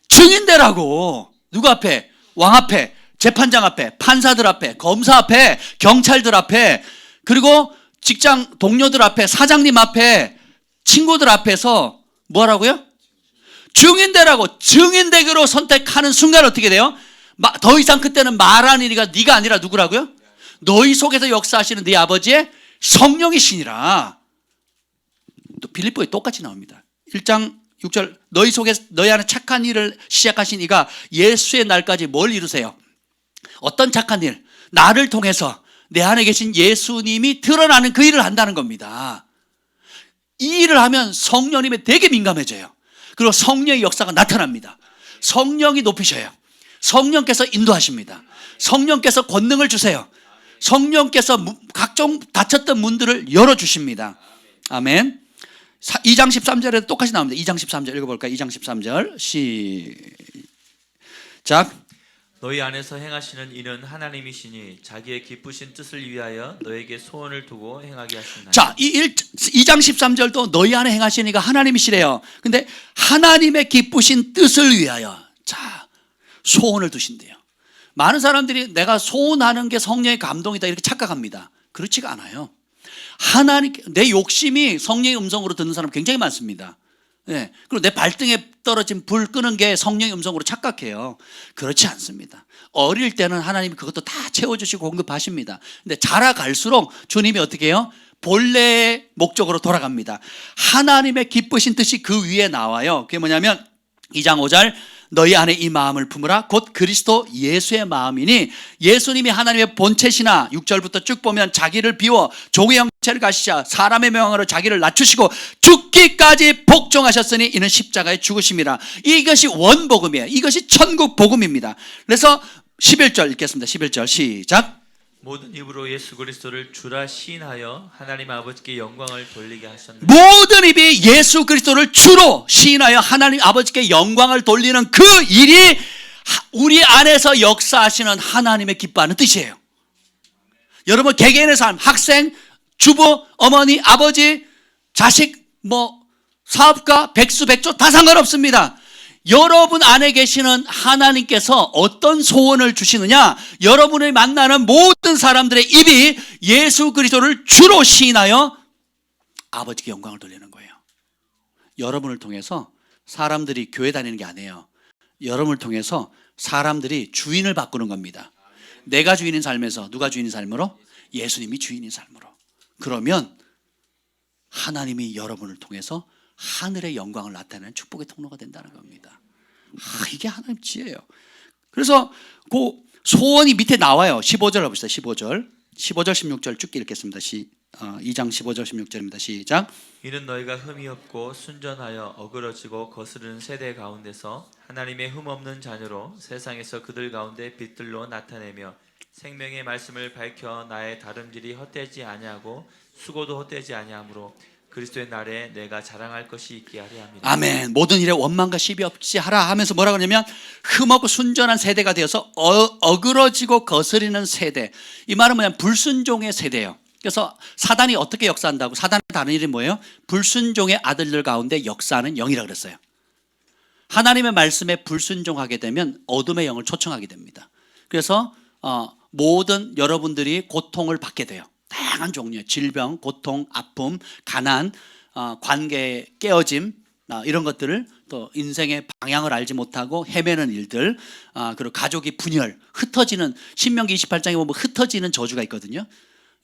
증인되라고. 누구 앞에? 왕 앞에, 재판장 앞에, 판사들 앞에, 검사 앞에, 경찰들 앞에, 그리고 직장 동료들 앞에, 사장님 앞에, 친구들 앞에서 뭐라고요? 증인되라고. 증인되기로 선택하는 순간 어떻게 돼요? 더 이상 그때는 말하는 이가 네가 아니라 누구라고요? 너희 속에서 역사하시는 네 아버지의 성령이시니라. 또 빌립보에 똑같이 나옵니다. 1장 6절 너희 안에 착한 일을 시작하신 이가 예수의 날까지 뭘 이루세요? 어떤 착한 일? 나를 통해서 내 안에 계신 예수님이 드러나는 그 일을 한다는 겁니다. 이 일을 하면 성령님에 되게 민감해져요. 그리고 성령의 역사가 나타납니다. 성령이 높이셔요. 성령께서 인도하십니다. 성령께서 권능을 주세요. 성령께서 각종 닫혔던 문들을 열어주십니다. 아멘. 2장 13절에도 똑같이 나옵니다. 2장 13절 읽어볼까요? 2장 13절 시작. 너희 안에서 행하시는 이는 하나님이시니 자기의 기쁘신 뜻을 위하여 너에게 소원을 두고 행하게 하시나니. 자, 2장 13절도 너희 안에 행하시니가 하나님이시래요. 근데 하나님의 기쁘신 뜻을 위하여. 자, 소원을 두신대요. 많은 사람들이 내가 소원하는 게 성령의 감동이다 이렇게 착각합니다. 그렇지가 않아요. 하나님, 내 욕심이 성령의 음성으로 듣는 사람 굉장히 많습니다. 네. 그리고 내 발등에 떨어진 불 끄는 게 성령의 음성으로 착각해요. 그렇지 않습니다. 어릴 때는 하나님이 그것도 다 채워주시고 공급하십니다. 근데 자라갈수록 주님이 어떻게 해요? 본래의 목적으로 돌아갑니다. 하나님의 기쁘신 뜻이 그 위에 나와요. 그게 뭐냐면 2장 5절 너희 안에 이 마음을 품으라 곧 그리스도 예수의 마음이니 예수님이 하나님의 본체시나 6절부터 쭉 보면 자기를 비워 종의 형체를 가시자 사람의 명령으로 자기를 낮추시고 죽기까지 복종하셨으니 이는 십자가의 죽으심이라. 이것이 원복음이에요. 이것이 천국 복음입니다. 그래서 11절 읽겠습니다. 11절 시작. 모든 입으로 예수 그리스도를 주라 시인하여 하나님 아버지께 영광을 돌리게 하셨느니라. 모든 입이 예수 그리스도를 주로 시인하여 하나님 아버지께 영광을 돌리는 그 일이 우리 안에서 역사하시는 하나님의 기뻐하는 뜻이에요. 여러분 개개인의 삶, 학생, 주부, 어머니, 아버지, 자식, 사업가, 백수, 백조 다 상관없습니다. 여러분 안에 계시는 하나님께서 어떤 소원을 주시느냐? 여러분을 만나는 모든 사람들의 입이 예수 그리스도를 주로 시인하여 아버지께 영광을 돌리는 거예요. 여러분을 통해서 사람들이 교회 다니는 게 아니에요. 여러분을 통해서 사람들이 주인을 바꾸는 겁니다. 내가 주인인 삶에서 누가 주인인 삶으로? 예수님이 주인인 삶으로. 그러면 하나님이 여러분을 통해서 하늘의 영광을 나타내는 축복의 통로가 된다는 겁니다. 이게 하나님 지혜예요. 그래서 그 소원이 밑에 나와요. 15절 해봅시다. 15절 16절 쭉 읽겠습니다. 2장 15절 16절입니다. 시작. 이는 너희가 흠이 없고 순전하여 어그러지고 거스르는 세대 가운데서 하나님의 흠 없는 자녀로 세상에서 그들 가운데 빛들로 나타내며 생명의 말씀을 밝혀 나의 다름질이 헛되지 아니하고 수고도 헛되지 아니하므로 그리스도의 날에 내가 자랑할 것이 있게 하려 합니다. 아멘. 모든 일에 원망과 시비 없이 하라 하면서 뭐라고 하냐면 흠없고 순전한 세대가 되어서 어그러지고 거스리는 세대. 이 말은 뭐냐면 불순종의 세대예요. 그래서 사단이 어떻게 역사한다고? 사단의 다른 일이 뭐예요? 불순종의 아들들 가운데 역사하는 영이라고 그랬어요. 하나님의 말씀에 불순종하게 되면 어둠의 영을 초청하게 됩니다. 그래서 모든 여러분들이 고통을 받게 돼요. 다양한 종류의 질병, 고통, 아픔, 가난, 관계 깨어짐 이런 것들을 또 인생의 방향을 알지 못하고 헤매는 일들, 그리고 가족이 분열, 흩어지는 신명기 28장에 보면 흩어지는 저주가 있거든요.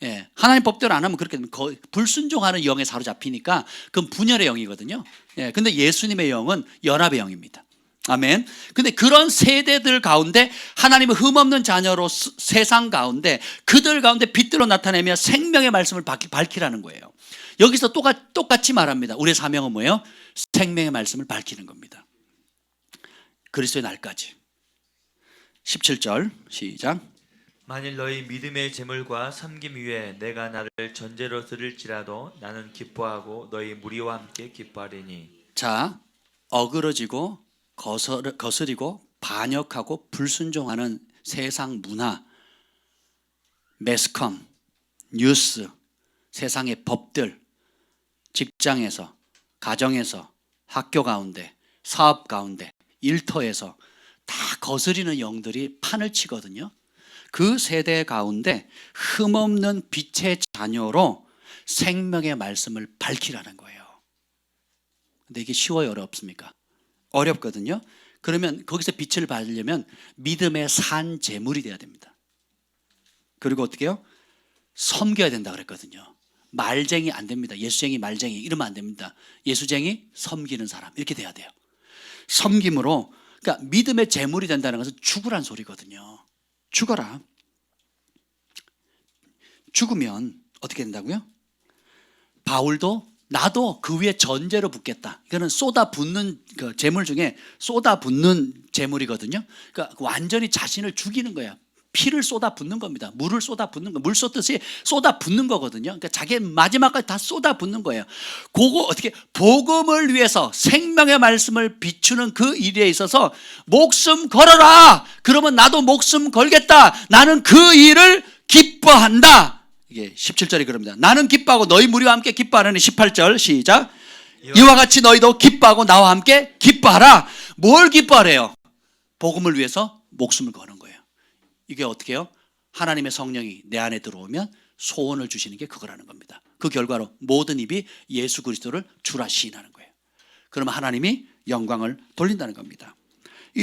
예, 하나님 법대로 안 하면 그렇게 되면 불순종하는 영에 사로잡히니까 그건 분열의 영이거든요. 예, 근데 예수님의 영은 연합의 영입니다. 아멘. 근데 그런 세대들 가운데 하나님의 흠없는 자녀로 세상 가운데 그들 가운데 빛들로 나타내며 생명의 말씀을 밝히라는 거예요. 여기서 똑같이 말합니다. 우리의 사명은 뭐예요? 생명의 말씀을 밝히는 겁니다. 그리스도의 날까지. 17절 시작. 만일 너희 믿음의 재물과 섬김 위에 내가 나를 전제로 드릴지라도 나는 기뻐하고 너희 무리와 함께 기뻐하리니. 자, 어그러지고 거스리고 반역하고 불순종하는 세상 문화, 매스컴, 뉴스, 세상의 법들, 직장에서, 가정에서, 학교 가운데, 사업 가운데, 일터에서 다 거스리는 영들이 판을 치거든요. 그 세대 가운데 흠없는 빛의 자녀로 생명의 말씀을 밝히라는 거예요. 근데 이게 쉬워요, 어렵습니까? 어렵거든요. 그러면 거기서 빛을 받으려면 믿음의 산 제물이 돼야 됩니다. 그리고 어떻게 해요? 섬겨야 된다 그랬거든요. 말쟁이 안 됩니다. 예수쟁이, 말쟁이 이러면 안 됩니다. 예수쟁이, 섬기는 사람 이렇게 돼야 돼요. 섬김으로, 그러니까 믿음의 제물이 된다는 것은 죽으란 소리거든요. 죽어라. 죽으면 어떻게 된다고요? 바울도 나도 그 위에 전제로 붙겠다. 이거는 쏟아붓는 그 재물 중에 쏟아붓는 재물이거든요. 그러니까 완전히 자신을 죽이는 거야. 피를 쏟아붓는 겁니다. 물을 쏟아붓는 거, 물 쏟듯이 쏟아붓는 거거든요. 그러니까 자기 마지막까지 다 쏟아붓는 거예요. 그거 어떻게 복음을 위해서 생명의 말씀을 비추는 그 일에 있어서 목숨 걸어라. 그러면 나도 목숨 걸겠다. 나는 그 일을 기뻐한다. 이게 17절이 그럽니다. 나는 기뻐하고 너희 무리와 함께 기뻐하라니. 18절 시작. 이와 같이 너희도 기뻐하고 나와 함께 기뻐하라. 뭘 기뻐하래요? 복음을 위해서 목숨을 거는 거예요. 이게 어떻게 해요? 하나님의 성령이 내 안에 들어오면 소원을 주시는 게 그거라는 겁니다. 그 결과로 모든 입이 예수 그리스도를 주라 시인하는 거예요. 그러면 하나님이 영광을 돌린다는 겁니다.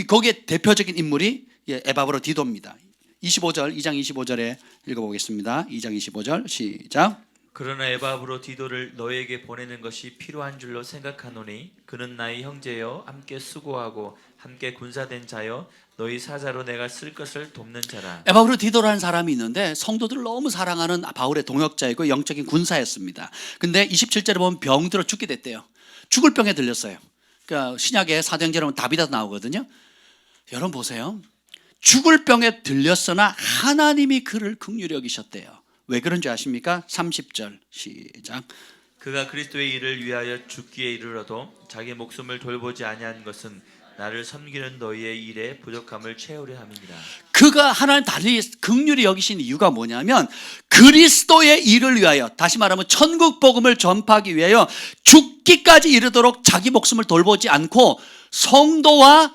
거기에 대표적인 인물이 에바브로디도입니다. 25절, 2장 25절에 읽어보겠습니다. 2장 25절 시작. 그러나 에바브로디도를 너에게 보내는 것이 필요한 줄로 생각하노니 그는 나의 형제여 함께 수고하고 함께 군사된 자여 너희 사자로 내가 쓸 것을 돕는 자라. 에바브로디도라는 사람이 있는데 성도들을 너무 사랑하는 바울의 동역자이고 영적인 군사였습니다. 근데 27절에 보면 병들어 죽게 됐대요. 죽을 병에 들렸어요. 그러니까 신약에 사도행전에 보면 다비다도 나오거든요. 여러분 보세요. 죽을 병에 들렸으나 하나님이 그를 긍휼히 여기셨대요. 왜 그런지 아십니까? 30절 시작. 그가 그리스도의 일을 위하여 죽기에 이르러도 자기 목숨을 돌보지 아니한 것은 나를 섬기는 너희의 일에 부족함을 채우려 함이니라. 그가 하나님 달리 긍휼히 여기신 이유가 뭐냐면 그리스도의 일을 위하여, 다시 말하면 천국 복음을 전파하기 위하여 죽기까지 이르도록 자기 목숨을 돌보지 않고 성도와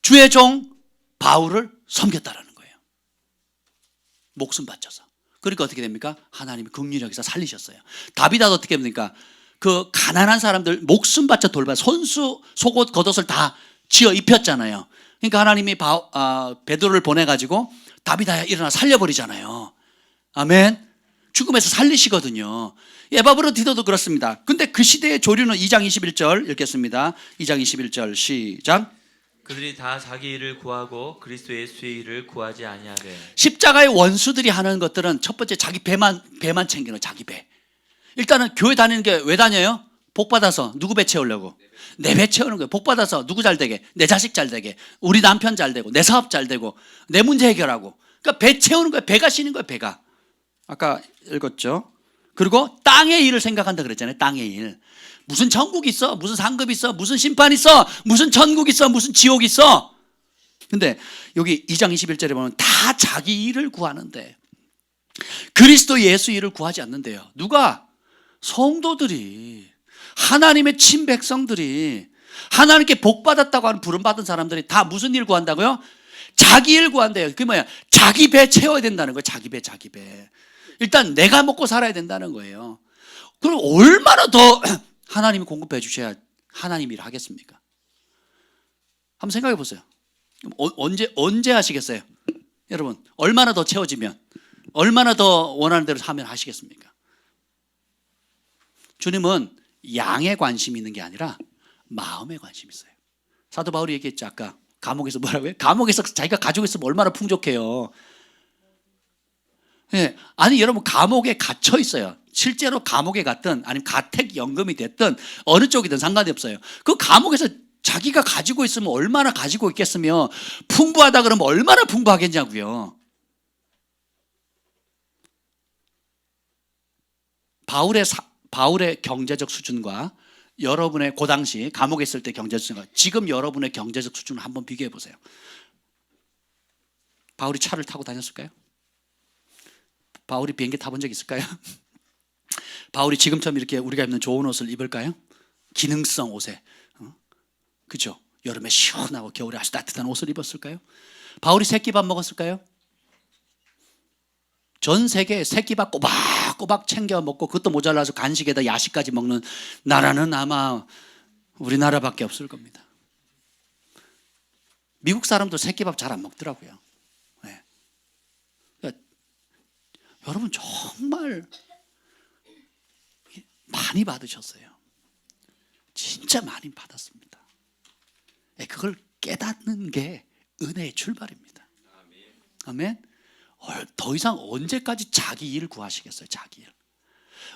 주의 종 바울을 섬겼다라는 거예요. 목숨 바쳐서. 그러니까 어떻게 됩니까? 하나님이 긍휼히 여기서 살리셨어요. 다비다도 어떻게 됩니까? 그 가난한 사람들 목숨 바쳐 돌봐 손수 속옷 겉옷을 다 지어 입혔잖아요. 그러니까 하나님이 베드로를 보내가지고 다비다야 일어나 살려버리잖아요. 아멘. 죽음에서 살리시거든요. 에바브로디도도 그렇습니다. 근데 그 시대의 조류는 2장 21절 읽겠습니다. 2장 21절 시작. 그들이 다 자기 일을 구하고 그리스도 예수의 일을 구하지 아니하되. 십자가의 원수들이 하는 것들은 첫 번째 자기 배만 챙기는 자기 배. 일단은 교회 다니는 게 왜 다녀요? 복 받아서 누구 배 채우려고? 내 배 채우는 거예요. 복 받아서 누구 잘 되게? 내 자식 잘 되게, 우리 남편 잘 되고, 내 사업 잘 되고, 내 문제 해결하고. 그러니까 배 채우는 거예요. 배가 쉬는 거예요. 배가. 아까 읽었죠. 그리고 땅의 일을 생각한다 그랬잖아요. 땅의 일. 무슨 천국 있어? 무슨 상급 있어? 무슨 심판 있어? 무슨 천국 있어? 무슨 지옥 있어? 근데 여기 2장 21절에 보면 다 자기 일을 구하는데 그리스도 예수 일을 구하지 않는데요. 누가? 성도들이, 하나님의 친백성들이, 하나님께 복받았다고 하는 부름받은 사람들이 다 무슨 일 구한다고요? 자기 일 구한대요. 그게 뭐야? 자기 배 채워야 된다는 거예요. 자기 배. 일단 내가 먹고 살아야 된다는 거예요. 그럼 얼마나 더 하나님이 공급해 주셔야 하나님 일을 하겠습니까? 한번 생각해 보세요. 언제 하시겠어요? 여러분, 얼마나 더 채워지면, 얼마나 더 원하는 대로 하면 하시겠습니까? 주님은 양에 관심이 있는 게 아니라 마음에 관심이 있어요. 사도 바울이 얘기했죠. 아까 감옥에서 뭐라고요? 감옥에서 자기가 가지고 있으면 얼마나 풍족해요. 예, 아니 여러분, 감옥에 갇혀 있어요. 실제로 감옥에 갔든 아니면 가택연금이 됐든 어느 쪽이든 상관이 없어요. 그 감옥에서 자기가 가지고 있으면 얼마나 가지고 있겠으며 풍부하다 그러면 얼마나 풍부하겠냐고요. 바울의 경제적 수준과 여러분의 그 당시 감옥에 있을 때 경제적 수준과 지금 여러분의 경제적 수준을 한번 비교해 보세요. 바울이 차를 타고 다녔을까요? 바울이 비행기 타본 적 있을까요? 바울이 지금처럼 이렇게 우리가 입는 좋은 옷을 입을까요? 기능성 옷에, 그죠? 여름에 시원하고 겨울에 아주 따뜻한 옷을 입었을까요? 바울이 새끼밥 먹었을까요? 전 세계에 새끼밥 꼬박꼬박 챙겨 먹고 그것도 모자라서 간식에다 야식까지 먹는 나라는 아마 우리나라밖에 없을 겁니다. 미국 사람도 새끼밥 잘 안 먹더라고요. 네. 그러니까 여러분 정말 많이 받으셨어요. 진짜 많이 받았습니다. 그걸 깨닫는 게 은혜의 출발입니다. 아멘. 더 이상 언제까지 자기 일 구하시겠어요? 자기 일.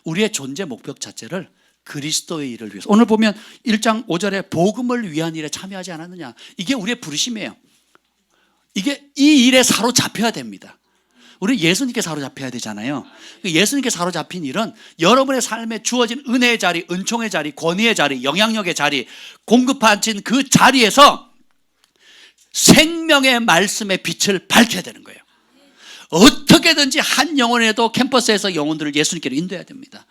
우리의 존재 목표 자체를 그리스도의 일을 위해서. 오늘 보면 1장 5절에 복음을 위한 일에 참여하지 않았느냐. 이게 우리의 부르심이에요. 이게 이 일에 사로잡혀야 됩니다. 우리 예수님께 사로잡혀야 되잖아요. 예수님께 사로잡힌 일은 여러분의 삶에 주어진 은혜의 자리, 은총의 자리, 권위의 자리, 영향력의 자리, 공급하신 그 자리에서 생명의 말씀의 빛을 밝혀야 되는 거예요. 어떻게든지 한 영혼에도 캠퍼스에서 영혼들을 예수님께로 인도해야 됩니다.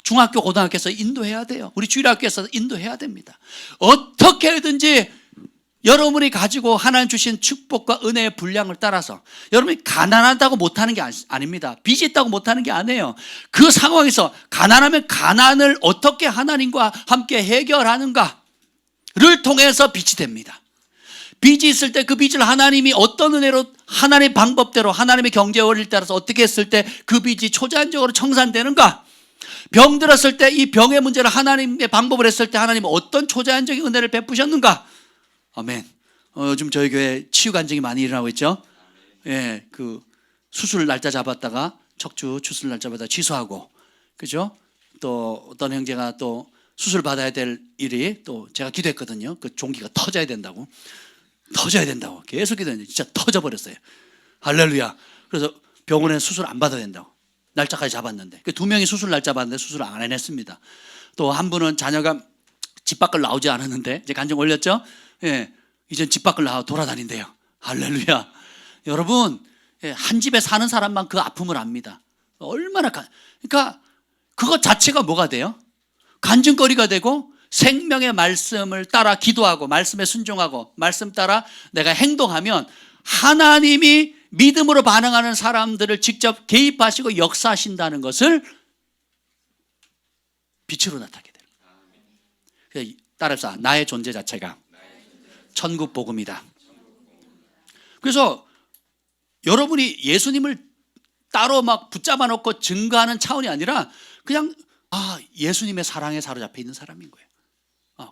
중학교, 고등학교에서 인도해야 돼요. 우리 주일학교에서 인도해야 됩니다. 어떻게든지 여러분이 가지고 하나님 주신 축복과 은혜의 분량을 따라서 여러분이 가난하다고 못하는 게 아닙니다. 빚이 있다고 못하는 게 아니에요. 그 상황에서 가난하면 가난을 어떻게 하나님과 함께 해결하는가를 통해서 빚이 됩니다. 빚이 있을 때 그 빚을 하나님이 어떤 은혜로 하나님의 방법대로 하나님의 경제 원리를 따라서 어떻게 했을 때 그 빚이 초자연적으로 청산되는가, 병 들었을 때 이 병의 문제를 하나님의 방법을 했을 때 하나님은 어떤 초자연적인 은혜를 베푸셨는가. 아멘. 요즘 저희 교회 치유 간증이 많이 일어나고 있죠. 예, 그 수술 날짜 잡았다가 척추 수술 날짜 받아 취소하고, 그죠? 또 어떤 형제가 또 수술 받아야 될 일이 또 제가 기도했거든요. 그 종기가 터져야 된다고 계속 기도했는데 진짜 터져버렸어요. 할렐루야. 그래서 병원에 수술 안 받아야 된다고 날짜까지 잡았는데 그 2명이 수술 날짜 받았는데 수술을 안 해냈습니다. 또 한 분은 자녀가 집 밖을 나오지 않았는데 이제 간증 올렸죠. 예, 이제 집 밖을 나와 돌아다닌대요. 할렐루야. 여러분, 예, 한 집에 사는 사람만 그 아픔을 압니다. 얼마나 그러니까 그것 자체가 뭐가 돼요? 간증거리가 되고 생명의 말씀을 따라 기도하고 말씀에 순종하고 말씀 따라 내가 행동하면 하나님이 믿음으로 반응하는 사람들을 직접 개입하시고 역사하신다는 것을 빛으로 나타나게 돼요. 따라서 나의 존재 자체가 천국 복음이다. 그래서 여러분이 예수님을 따로 막 붙잡아 놓고 증거하는 차원이 아니라 그냥 예수님의 사랑에 사로잡혀 있는 사람인 거예요.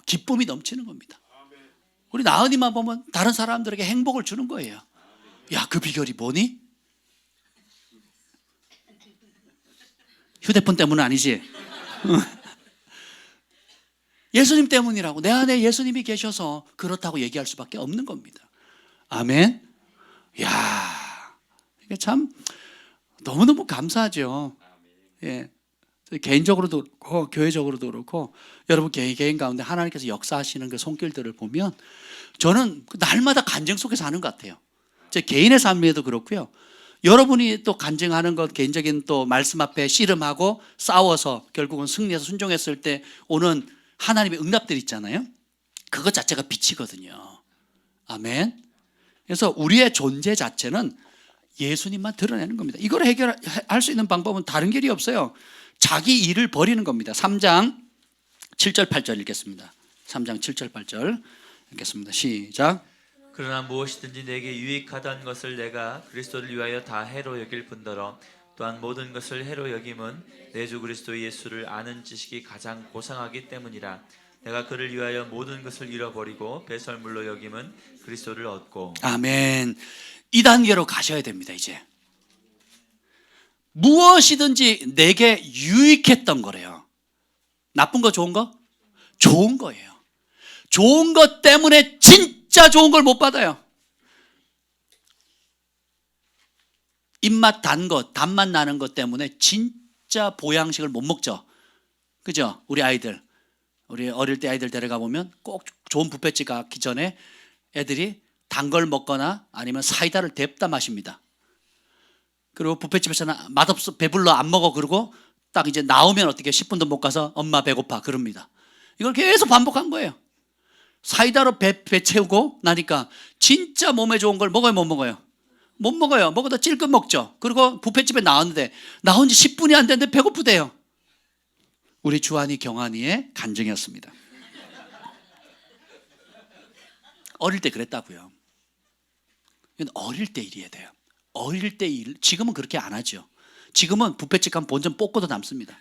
기쁨이 넘치는 겁니다. 우리 나은이만 보면 다른 사람들에게 행복을 주는 거예요. 야, 그 비결이 뭐니? 휴대폰 때문은 아니지. 예수님 때문이라고. 내 안에 예수님이 계셔서 그렇다고 얘기할 수밖에 없는 겁니다. 아멘. 야, 이게 참 너무너무 감사하죠. 예. 개인적으로도 그렇고 교회적으로도 그렇고 여러분 개인 가운데 하나님께서 역사하시는 그 손길들을 보면 저는 날마다 간증 속에서 하는 것 같아요. 제 개인의 삶에도 그렇고요. 여러분이 또 간증하는 것, 개인적인 또 말씀 앞에 씨름하고 싸워서 결국은 승리해서 순종했을 때 오는 하나님의 응답들 있잖아요. 그것 자체가 빛이거든요. 아멘. 그래서 우리의 존재 자체는 예수님만 드러내는 겁니다. 이걸 해결할 수 있는 방법은 다른 길이 없어요. 자기 일을 버리는 겁니다. 3장 7절 8절 읽겠습니다. 3장 7절 8절 읽겠습니다. 시작. 그러나 무엇이든지 내게 유익하던 것을 내가 그리스도를 위하여 다 해로 여길 뿐더러 또한 모든 것을 해로 여김은 내 주 그리스도 예수를 아는 지식이 가장 고상하기 때문이라. 내가 그를 위하여 모든 것을 잃어버리고 배설물로 여김은 그리스도를 얻고. 아멘. 이 단계로 가셔야 됩니다. 이제 무엇이든지 내게 유익했던 거래요. 나쁜 거 좋은 거? 좋은 거예요. 좋은 것 때문에 진짜 좋은 걸 못 받아요. 입맛 단 것, 단맛 나는 것 때문에 진짜 보양식을 못 먹죠. 그죠? 우리 아이들, 우리 어릴 때 아이들 데려가 보면 꼭 좋은 뷔페집 가기 전에 애들이 단 걸 먹거나 아니면 사이다를 뎁다 마십니다. 그리고 뷔페집에서는 맛없어, 배불러, 안 먹어. 그러고 딱 이제 나오면 어떻게 10분도 못 가서 엄마 배고파 그럽니다. 이걸 계속 반복한 거예요. 사이다로 배 채우고 나니까 진짜 몸에 좋은 걸 먹어요, 못 먹어요? 못 먹어요. 먹어도 찔끔 먹죠. 그리고 뷔페집에 나왔는데 나온 지 10분이 안 됐는데 배고프대요. 우리 주한이 경한이의 간증이었습니다. 어릴 때 그랬다고요. 이건 어릴 때 일이어야 돼요. 어릴 때 일, 지금은 그렇게 안 하죠. 지금은 뷔페집 가면 본전 뽑고도 남습니다.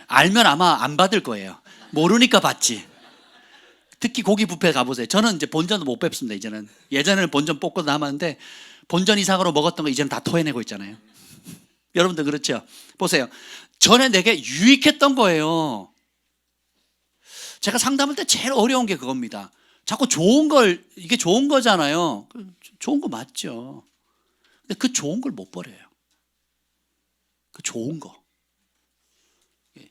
알면 아마 안 받을 거예요. 모르니까 받지. 특히 고기 뷔페 가보세요. 저는 이제 본전도 못 뵙습니다. 이제는. 예전에는 본전 뽑고도 남았는데 본전 이상으로 먹었던 거 이제는 다 토해내고 있잖아요. 여러분들 그렇죠? 보세요. 전에 내게 유익했던 거예요. 제가 상담할 때 제일 어려운 게 그겁니다. 자꾸 좋은 걸, 이게 좋은 거잖아요. 좋은 거 맞죠. 근데 그 좋은 걸 못 버려요. 그 좋은 거.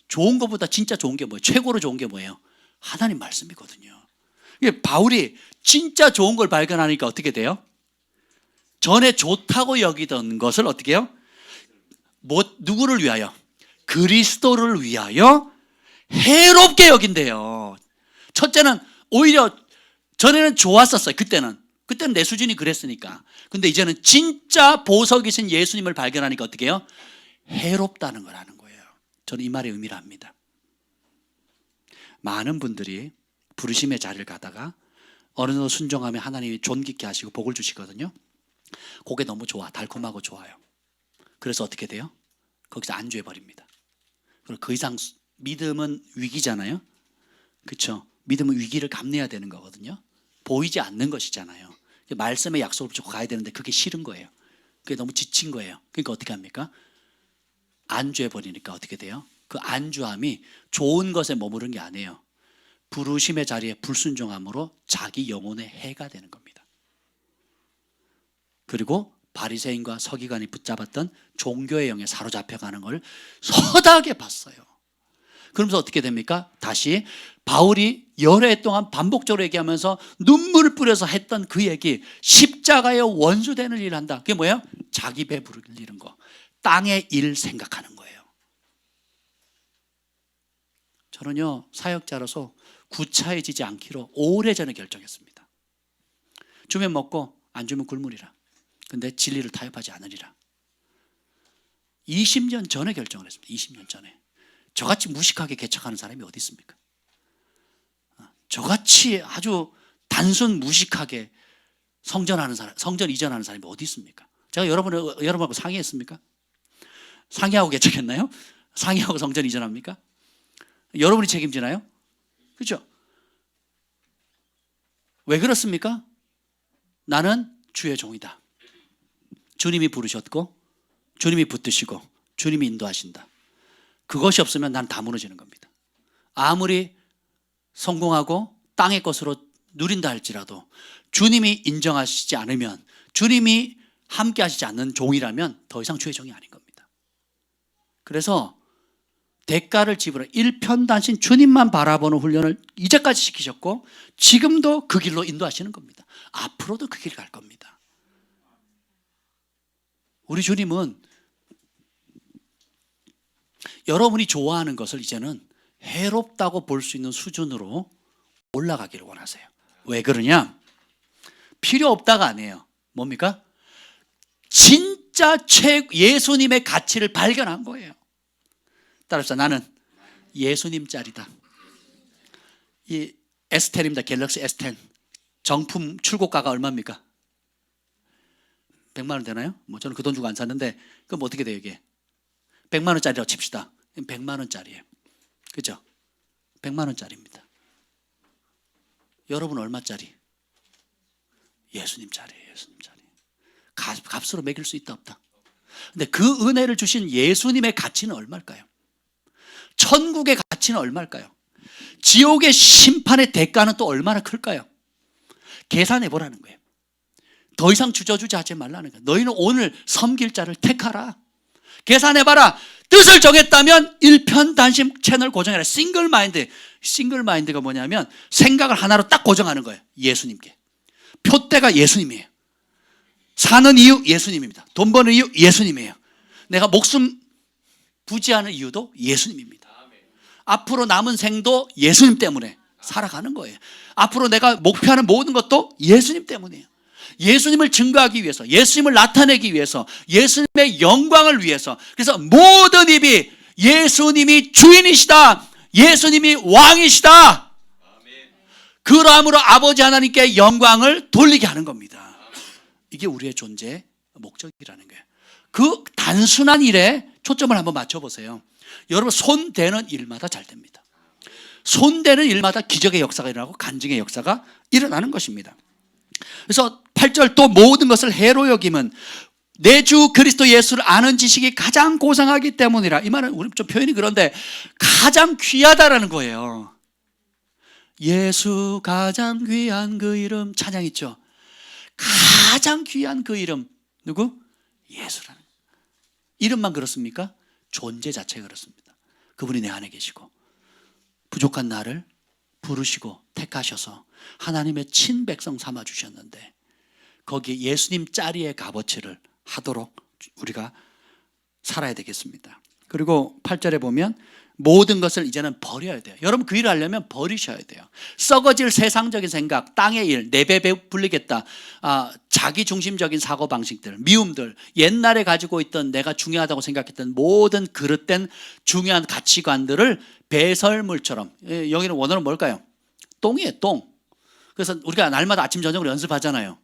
좋은 거보다 진짜 좋은 게 뭐예요? 최고로 좋은 게 뭐예요? 하나님 말씀이거든요. 바울이 진짜 좋은 걸 발견하니까 어떻게 돼요? 전에 좋다고 여기던 것을 어떻게 해요? 누구를 위하여? 그리스도를 위하여 해롭게 여긴대요. 첫째는 오히려 전에는 좋았었어요. 그때는 내 수준이 그랬으니까. 근데 이제는 진짜 보석이신 예수님을 발견하니까 어떻게 해요? 해롭다는 걸 아는 거예요. 저는 이 말의 의미를 압니다. 많은 분들이 부르심의 자리를 가다가 어느 정도 순종하면 하나님이 존귀케 하시고 복을 주시거든요. 그게 너무 좋아, 달콤하고 좋아요. 그래서 어떻게 돼요? 거기서 안주해버립니다. 그리고 그 이상 믿음은 위기잖아요. 그렇죠? 믿음은 위기를 감내해야 되는 거거든요. 보이지 않는 것이잖아요. 말씀의 약속을 붙잡고 가야 되는데 그게 싫은 거예요. 그게 너무 지친 거예요. 그러니까 어떻게 합니까? 안주해버리니까 어떻게 돼요? 그 안주함이 좋은 것에 머무른 게 아니에요. 부르심의 자리에 불순종함으로 자기 영혼의 해가 되는 겁니다. 그리고 바리새인과 서기관이 붙잡았던 종교의 영에 사로잡혀가는 걸 서다하게 봤어요. 그러면서 어떻게 됩니까? 다시 바울이 여러 해 동안 반복적으로 얘기하면서 눈물을 뿌려서 했던 그 얘기, 십자가의 원수되는 일을 한다. 그게 뭐예요? 자기 배 부르는 거, 땅의 일 생각하는 거예요. 저는요, 사역자로서 구차해지지 않기로 오래전에 결정했습니다. 주면 먹고 안 주면 굶으리라. 근데 진리를 타협하지 않으리라. 20년 전에 결정을 했습니다. 20년 전에. 저같이 무식하게 개척하는 사람이 어디 있습니까? 저같이 아주 단순 무식하게 성전 이전하는 사람이 어디 있습니까? 제가 여러분하고 상의했습니까? 상의하고 개척했나요? 상의하고 성전 이전합니까? 여러분이 책임지나요? 그렇죠? 왜 그렇습니까? 나는 주의 종이다. 주님이 부르셨고 주님이 붙드시고 주님이 인도하신다. 그것이 없으면 난 다 무너지는 겁니다. 아무리 성공하고 땅의 것으로 누린다 할지라도 주님이 인정하시지 않으면, 주님이 함께 하시지 않는 종이라면 더 이상 주의 종이 아닌 겁니다. 그래서 대가를 지불해 일편단심 주님만 바라보는 훈련을 이제까지 시키셨고 지금도 그 길로 인도하시는 겁니다. 앞으로도 그 길 갈 겁니다. 우리 주님은 여러분이 좋아하는 것을 이제는 해롭다고 볼 수 있는 수준으로 올라가기를 원하세요. 왜 그러냐? 필요 없다가 아니에요. 뭡니까? 진짜 예수님의 가치를 발견한 거예요. 따라서 나는 예수님 짤이다. 이 S10입니다. 갤럭시 S10 정품 출고가가 얼마입니까? 100만 원 되나요? 뭐 저는 그 돈 주고 안 샀는데 그럼 어떻게 돼요 이게? 100만 원짜리라고 칩시다. 100만 원짜리예요. 그죠? 100만 원짜리입니다. 여러분 얼마짜리? 예수님짜리예요. 예수님짜리. 값으로 매길 수 있다 없다? 근데 그 은혜를 주신 예수님의 가치는 얼마일까요? 천국의 가치는 얼마일까요? 지옥의 심판의 대가는 또 얼마나 클까요? 계산해 보라는 거예요. 더 이상 주저주저 하지 말라는 거예요. 너희는 오늘 섬길 자를 택하라. 계산해봐라. 뜻을 정했다면 일편단심 채널 고정해라. 싱글 마인드가 뭐냐면 생각을 하나로 딱 고정하는 거예요. 예수님께. 표대가 예수님이에요. 사는 이유 예수님입니다. 돈 버는 이유 예수님이에요. 내가 목숨 부지하는 이유도 예수님입니다. 앞으로 남은 생도 예수님 때문에 살아가는 거예요. 앞으로 내가 목표하는 모든 것도 예수님 때문이에요. 예수님을 증거하기 위해서, 예수님을 나타내기 위해서, 예수님의 영광을 위해서. 그래서 모든 입이 예수님이 주인이시다, 예수님이 왕이시다, 그러함으로 아버지 하나님께 영광을 돌리게 하는 겁니다. 이게 우리의 존재의 목적이라는 거예요. 그 단순한 일에 초점을 한번 맞춰보세요. 여러분 손대는 일마다 잘 됩니다. 손대는 일마다 기적의 역사가 일어나고 간증의 역사가 일어나는 것입니다. 그래서 8절 또 모든 것을 해로 여김은 내 주 그리스도 예수를 아는 지식이 가장 고상하기 때문이라. 이 말은 우리 좀 표현이 그런데 가장 귀하다라는 거예요. 예수 가장 귀한 그 이름 찬양 있죠. 가장 귀한 그 이름 누구? 예수라는 이름만 그렇습니까? 존재 자체가 그렇습니다. 그분이 내 안에 계시고 부족한 나를 부르시고 택하셔서 하나님의 친백성 삼아 주셨는데 거기에 예수님 자리의 값어치를 하도록 우리가 살아야 되겠습니다. 그리고 8절에 보면 모든 것을 이제는 버려야 돼요. 여러분 그 일을 하려면 버리셔야 돼요. 썩어질 세상적인 생각, 땅의 일, 내 배 불리겠다, 자기 중심적인 사고방식들, 미움들, 옛날에 가지고 있던 내가 중요하다고 생각했던 모든 그릇된 중요한 가치관들을 배설물처럼, 여기는 원어는 뭘까요? 똥이에요, 똥. 그래서 우리가 날마다 아침 저녁으로 연습하잖아요.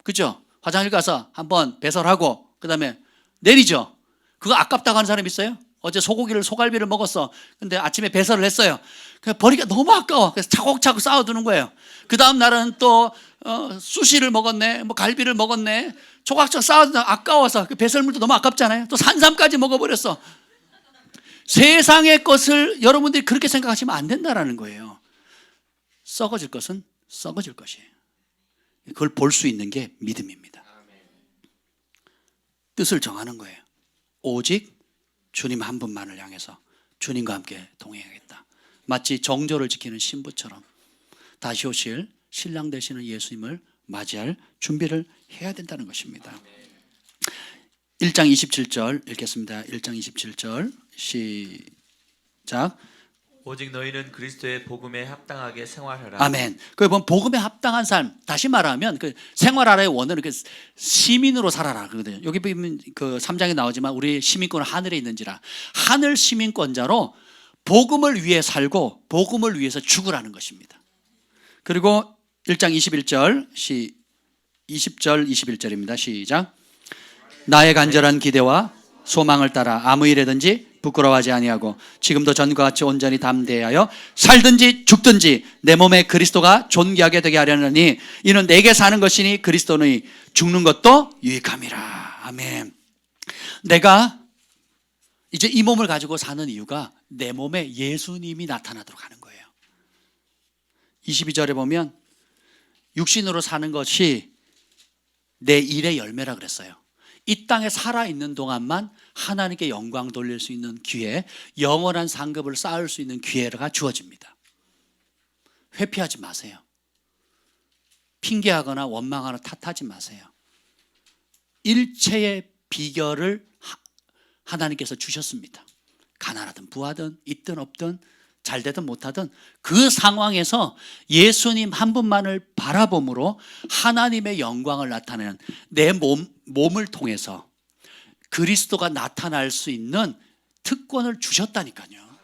그죠? 화장실 가서 한번 배설하고 그 다음에 내리죠. 그거 아깝다고 하는 사람 있어요? 어제 소갈비를 먹었어. 근데 아침에 배설을 했어요. 그냥 버리기가 너무 아까워. 그래서 차곡차곡 쌓아두는 거예요. 그 다음 날은 또 수시를 먹었네, 뭐 갈비를 먹었네. 조각조각 쌓아두다 아까워서 그 배설물도 너무 아깝잖아요. 또 산삼까지 먹어버렸어. 세상의 것을 여러분들이 그렇게 생각하시면 안 된다라는 거예요. 썩어질 것은 썩어질 것이에요. 그걸 볼 수 있는 게 믿음입니다. 뜻을 정하는 거예요. 오직 주님 한 분만을 향해서 주님과 함께 동행하겠다. 마치 정조를 지키는 신부처럼 다시 오실 신랑 되시는 예수님을 맞이할 준비를 해야 된다는 것입니다. 1장 27절 읽겠습니다. 1장 27절 시작. 오직 너희는 그리스도의 복음에 합당하게 생활하라. 아멘. 그 복음에 합당한 삶, 다시 말하면 그 생활하라의 원어는 그 시민으로 살아라 그러거든요. 여기 보면 그 3장에 나오지만 우리 시민권은 하늘에 있는지라, 하늘 시민권자로 복음을 위해 살고 복음을 위해서 죽으라는 것입니다. 그리고 1장 21절 20절 21절입니다. 시작. 나의 간절한 기대와 소망을 따라 아무 일에든지 부끄러워하지 아니하고 지금도 전과 같이 온전히 담대하여 살든지 죽든지 내 몸에 그리스도가 존귀하게 되게 하려느니 이는 내게 사는 것이니 그리스도는 죽는 것도 유익함이라. 아멘. 내가 이제 이 몸을 가지고 사는 이유가 내 몸에 예수님이 나타나도록 하는 거예요. 22절에 보면 육신으로 사는 것이 내 일의 열매라 그랬어요. 이 땅에 살아있는 동안만 하나님께 영광 돌릴 수 있는 기회, 영원한 상급을 쌓을 수 있는 기회가 주어집니다. 회피하지 마세요. 핑계하거나 원망하거나 탓하지 마세요. 일체의 비결을 하나님께서 주셨습니다. 가난하든 부하든 있든 없든 잘되든 못하든 그 상황에서 예수님 한 분만을 바라봄으로 하나님의 영광을 나타내는 내 몸을 통해서 그리스도가 나타날 수 있는 특권을 주셨다니까요.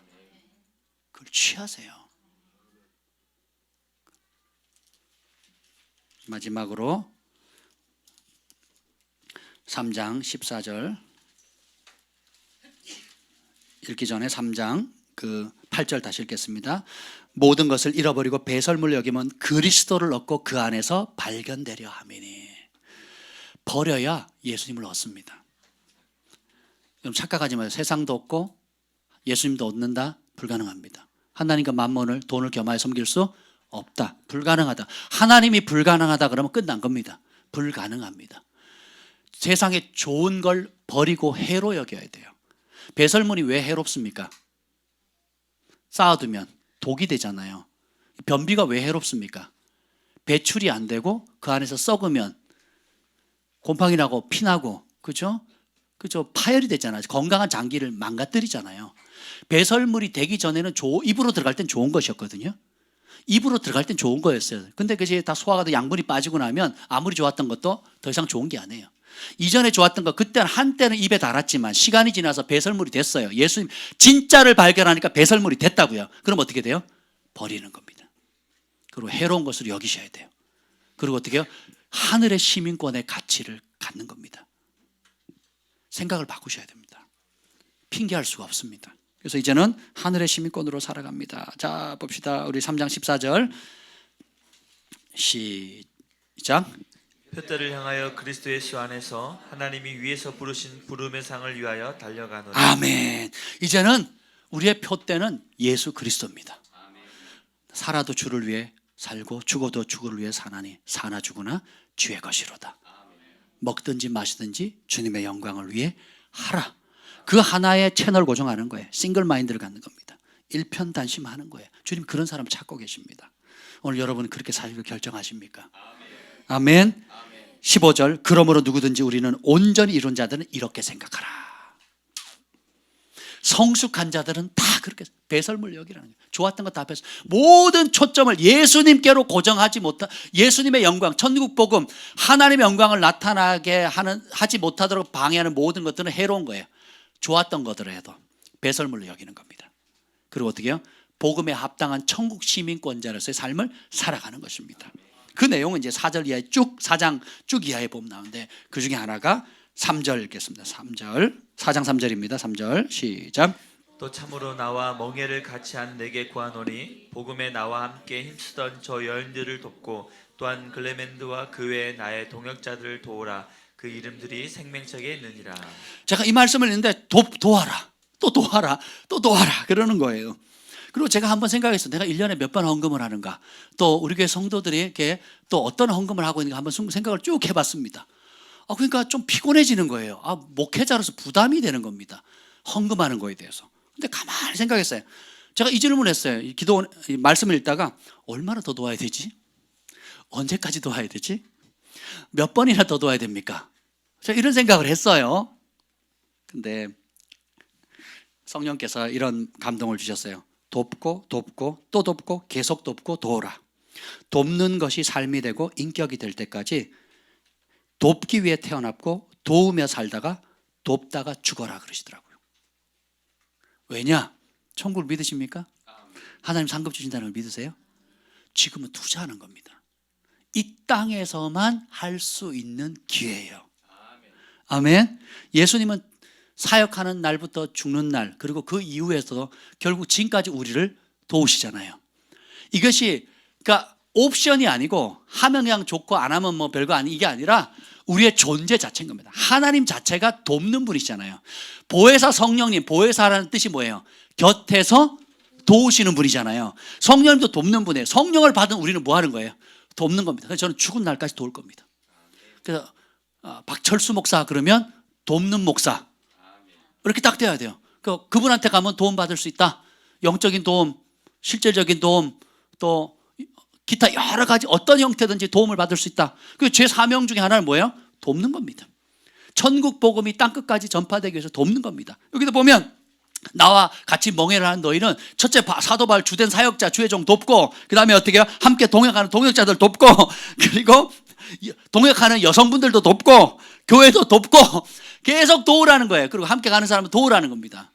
그걸 취하세요. 마지막으로 3장 14절 읽기 전에 3장 그 8절 다시 읽겠습니다. 모든 것을 잃어버리고 배설물 여기면 그리스도를 얻고 그 안에서 발견되려 하미니. 버려야 예수님을 얻습니다. 여러분 착각하지 마세요. 세상도 얻고 예수님도 얻는다? 불가능합니다. 하나님과 만몬을 돈을 겸하여 섬길 수 없다. 불가능하다. 하나님이 불가능하다 그러면 끝난 겁니다. 불가능합니다. 세상에 좋은 걸 버리고 해로 여겨야 돼요. 배설물이 왜 해롭습니까? 쌓아두면 독이 되잖아요. 변비가 왜 해롭습니까? 배출이 안 되고 그 안에서 썩으면 곰팡이 나고 피나고, 그죠? 파열이 되잖아요. 건강한 장기를 망가뜨리잖아요. 배설물이 되기 전에는 입으로 들어갈 땐 좋은 것이었거든요. 입으로 들어갈 땐 좋은 거였어요. 근데 그게 다 소화가 돼 양분이 빠지고 나면 아무리 좋았던 것도 더 이상 좋은 게 아니에요. 이전에 좋았던 거 그때는 한때는 입에 달았지만 시간이 지나서 배설물이 됐어요. 예수님 진짜를 발견하니까 배설물이 됐다고요. 그럼 어떻게 돼요? 버리는 겁니다. 그리고 해로운 것으로 여기셔야 돼요. 그리고 어떻게 해요? 하늘의 시민권의 가치를 갖는 겁니다. 생각을 바꾸셔야 됩니다. 핑계할 수가 없습니다. 그래서 이제는 하늘의 시민권으로 살아갑니다. 자, 봅시다. 우리 3장 14절 시작. 표대를 향하여 그리스도 예수 안에서 하나님이 위에서 부르신 부름의 상을 위하여 달려가노라. 아멘. 이제는 우리의 표대는 예수 그리스도입니다. 살아도 주를 위해 살고 죽어도 주를 위해 사나니 사나 죽으나 주의 것이로다. 먹든지 마시든지 주님의 영광을 위해 하라. 그 하나의 채널 고정하는 거예요. 싱글 마인드를 갖는 겁니다. 일편단심하는 거예요. 주님 그런 사람 찾고 계십니다. 오늘 여러분 그렇게 살기로 결정하십니까? 아멘. 15절 그러므로 누구든지 우리는 온전히 이룬 자들은 이렇게 생각하라. 성숙한 자들은 다 그렇게 배설물 여기라는 거예요. 좋았던 것 다 배설. 모든 초점을 예수님께로 고정하지 못한, 예수님의 영광, 천국 복음, 하나님의 영광을 나타나게 하지 못하도록 방해하는 모든 것들은 해로운 거예요. 좋았던 것들을 해도 배설물로 여기는 겁니다. 그리고 어떻게 해요? 복음에 합당한 천국 시민권자로서의 삶을 살아가는 것입니다. 그 내용은 이제 4절 이하에 4장 쭉 이하에 보면 나오는데, 그 중에 하나가 3절 읽겠습니다. 3절, 4장 3절입니다. 3절 시작. 또 참으로 나와 멍에를 같이 한 내게 구하노니 복음에 나와 함께 힘쓰던 저 여인들을 돕고 또한 글레멘드와 그 외에 나의 동역자들을 도우라. 그 이름들이 생명책에 있느니라. 제가 이 말씀을 했는데 도와라, 또 도와라, 또 도와라 그러는 거예요. 그리고 제가 한번 생각했어요. 내가 1년에 몇 번 헌금을 하는가, 또 우리 교회 성도들에게 또 어떤 헌금을 하고 있는가 한번 생각을 쭉 해봤습니다. 그러니까 좀 피곤해지는 거예요. 목회자로서 부담이 되는 겁니다, 헌금하는 거에 대해서. 근데 가만히 생각했어요. 제가 이 질문을 했어요. 기도 말씀을 읽다가 얼마나 더 도와야 되지? 언제까지 도와야 되지? 몇 번이나 더 도와야 됩니까? 제가 이런 생각을 했어요. 근데 성령께서 이런 감동을 주셨어요. 돕고 돕고 또 돕고 계속 돕고 도우라. 돕는 것이 삶이 되고 인격이 될 때까지 돕기 위해 태어났고 도우며 살다가 돕다가 죽어라 그러시더라고요. 왜냐? 천국을 믿으십니까? 하나님 상급 주신다는 걸 믿으세요? 지금은 투자하는 겁니다. 이 땅에서만 할 수 있는 기회예요. 아멘. 예수님은 사역하는 날부터 죽는 날, 그리고 그 이후에서도 결국 지금까지 우리를 도우시잖아요. 이것이 그러니까 옵션이 아니고 하면 그냥 좋고 안 하면 뭐 별거 아니, 이게 아니라 우리의 존재 자체인 겁니다. 하나님 자체가 돕는 분이시잖아요. 보혜사 성령님, 보혜사라는 뜻이 뭐예요? 곁에서 도우시는 분이잖아요. 성령님도 돕는 분이에요. 성령을 받은 우리는 뭐 하는 거예요? 돕는 겁니다. 그래서 저는 죽은 날까지 도울 겁니다. 그래서 박철수 목사 그러면 돕는 목사, 이렇게 딱 돼야 돼요. 그분한테 가면 도움 받을 수 있다. 영적인 도움, 실질적인 도움, 또 기타 여러 가지 어떤 형태든지 도움을 받을 수 있다. 제 사명 중에 하나는 뭐예요? 돕는 겁니다. 천국 복음이 땅끝까지 전파되기 위해서 돕는 겁니다. 여기도 보면 나와 같이 멍해를 하는 너희는 첫째 사도 바울 주된 사역자 주의종 돕고, 그 다음에 어떻게 해요? 함께 동역하는 동역자들 돕고, 그리고 동역하는 여성분들도 돕고, 교회도 돕고, 계속 도우라는 거예요. 그리고 함께 가는 사람은 도우라는 겁니다.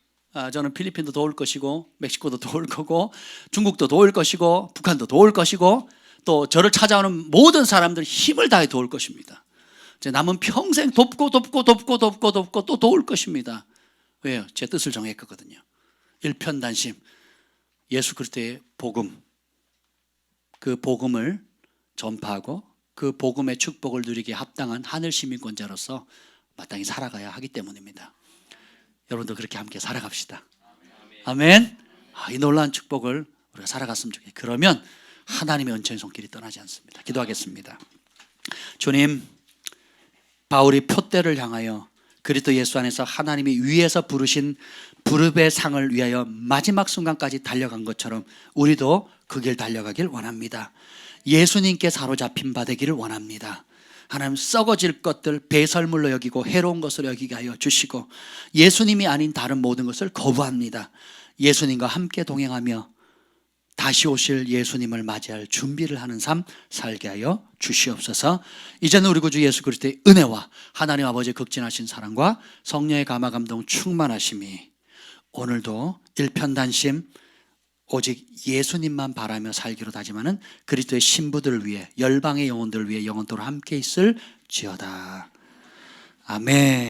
저는 필리핀도 도울 것이고, 멕시코도 도울 거고, 중국도 도울 것이고, 북한도 도울 것이고, 또 저를 찾아오는 모든 사람들 힘을 다해 도울 것입니다. 남은 평생 돕고 또 도울 것입니다. 왜요? 제 뜻을 정했거든요. 일편단심, 예수 그리스도의 복음, 그 복음을 전파하고 그 복음의 축복을 누리기에 합당한 하늘 시민권자로서 마땅히 살아가야 하기 때문입니다. 여러분도 그렇게 함께 살아갑시다. 아멘. 이 놀라운 축복을 우리가 살아갔으면 좋겠어요. 그러면 하나님의 은총의 손길이 떠나지 않습니다. 기도하겠습니다. 주님, 바울이 표대를 향하여 그리스도 예수 안에서 하나님이 위에서 부르신 부르의 상을 위하여 마지막 순간까지 달려간 것처럼 우리도 그 길 달려가길 원합니다. 예수님께 사로잡힌 바 되기를 원합니다. 하나님, 썩어질 것들 배설물로 여기고 해로운 것으로 여기게 하여 주시고 예수님이 아닌 다른 모든 것을 거부합니다. 예수님과 함께 동행하며 다시 오실 예수님을 맞이할 준비를 하는 삶 살게 하여 주시옵소서. 이제는 우리 구주 예수 그리스도의 은혜와 하나님 아버지의 극진하신 사랑과 성령의 감화 감동 충만하심이 오늘도 일편단심 오직 예수님만 바라며 살기로 다짐하는 그리스도의 신부들을 위해 열방의 영혼들을 위해 영원토록 함께 있을지어다. 아멘.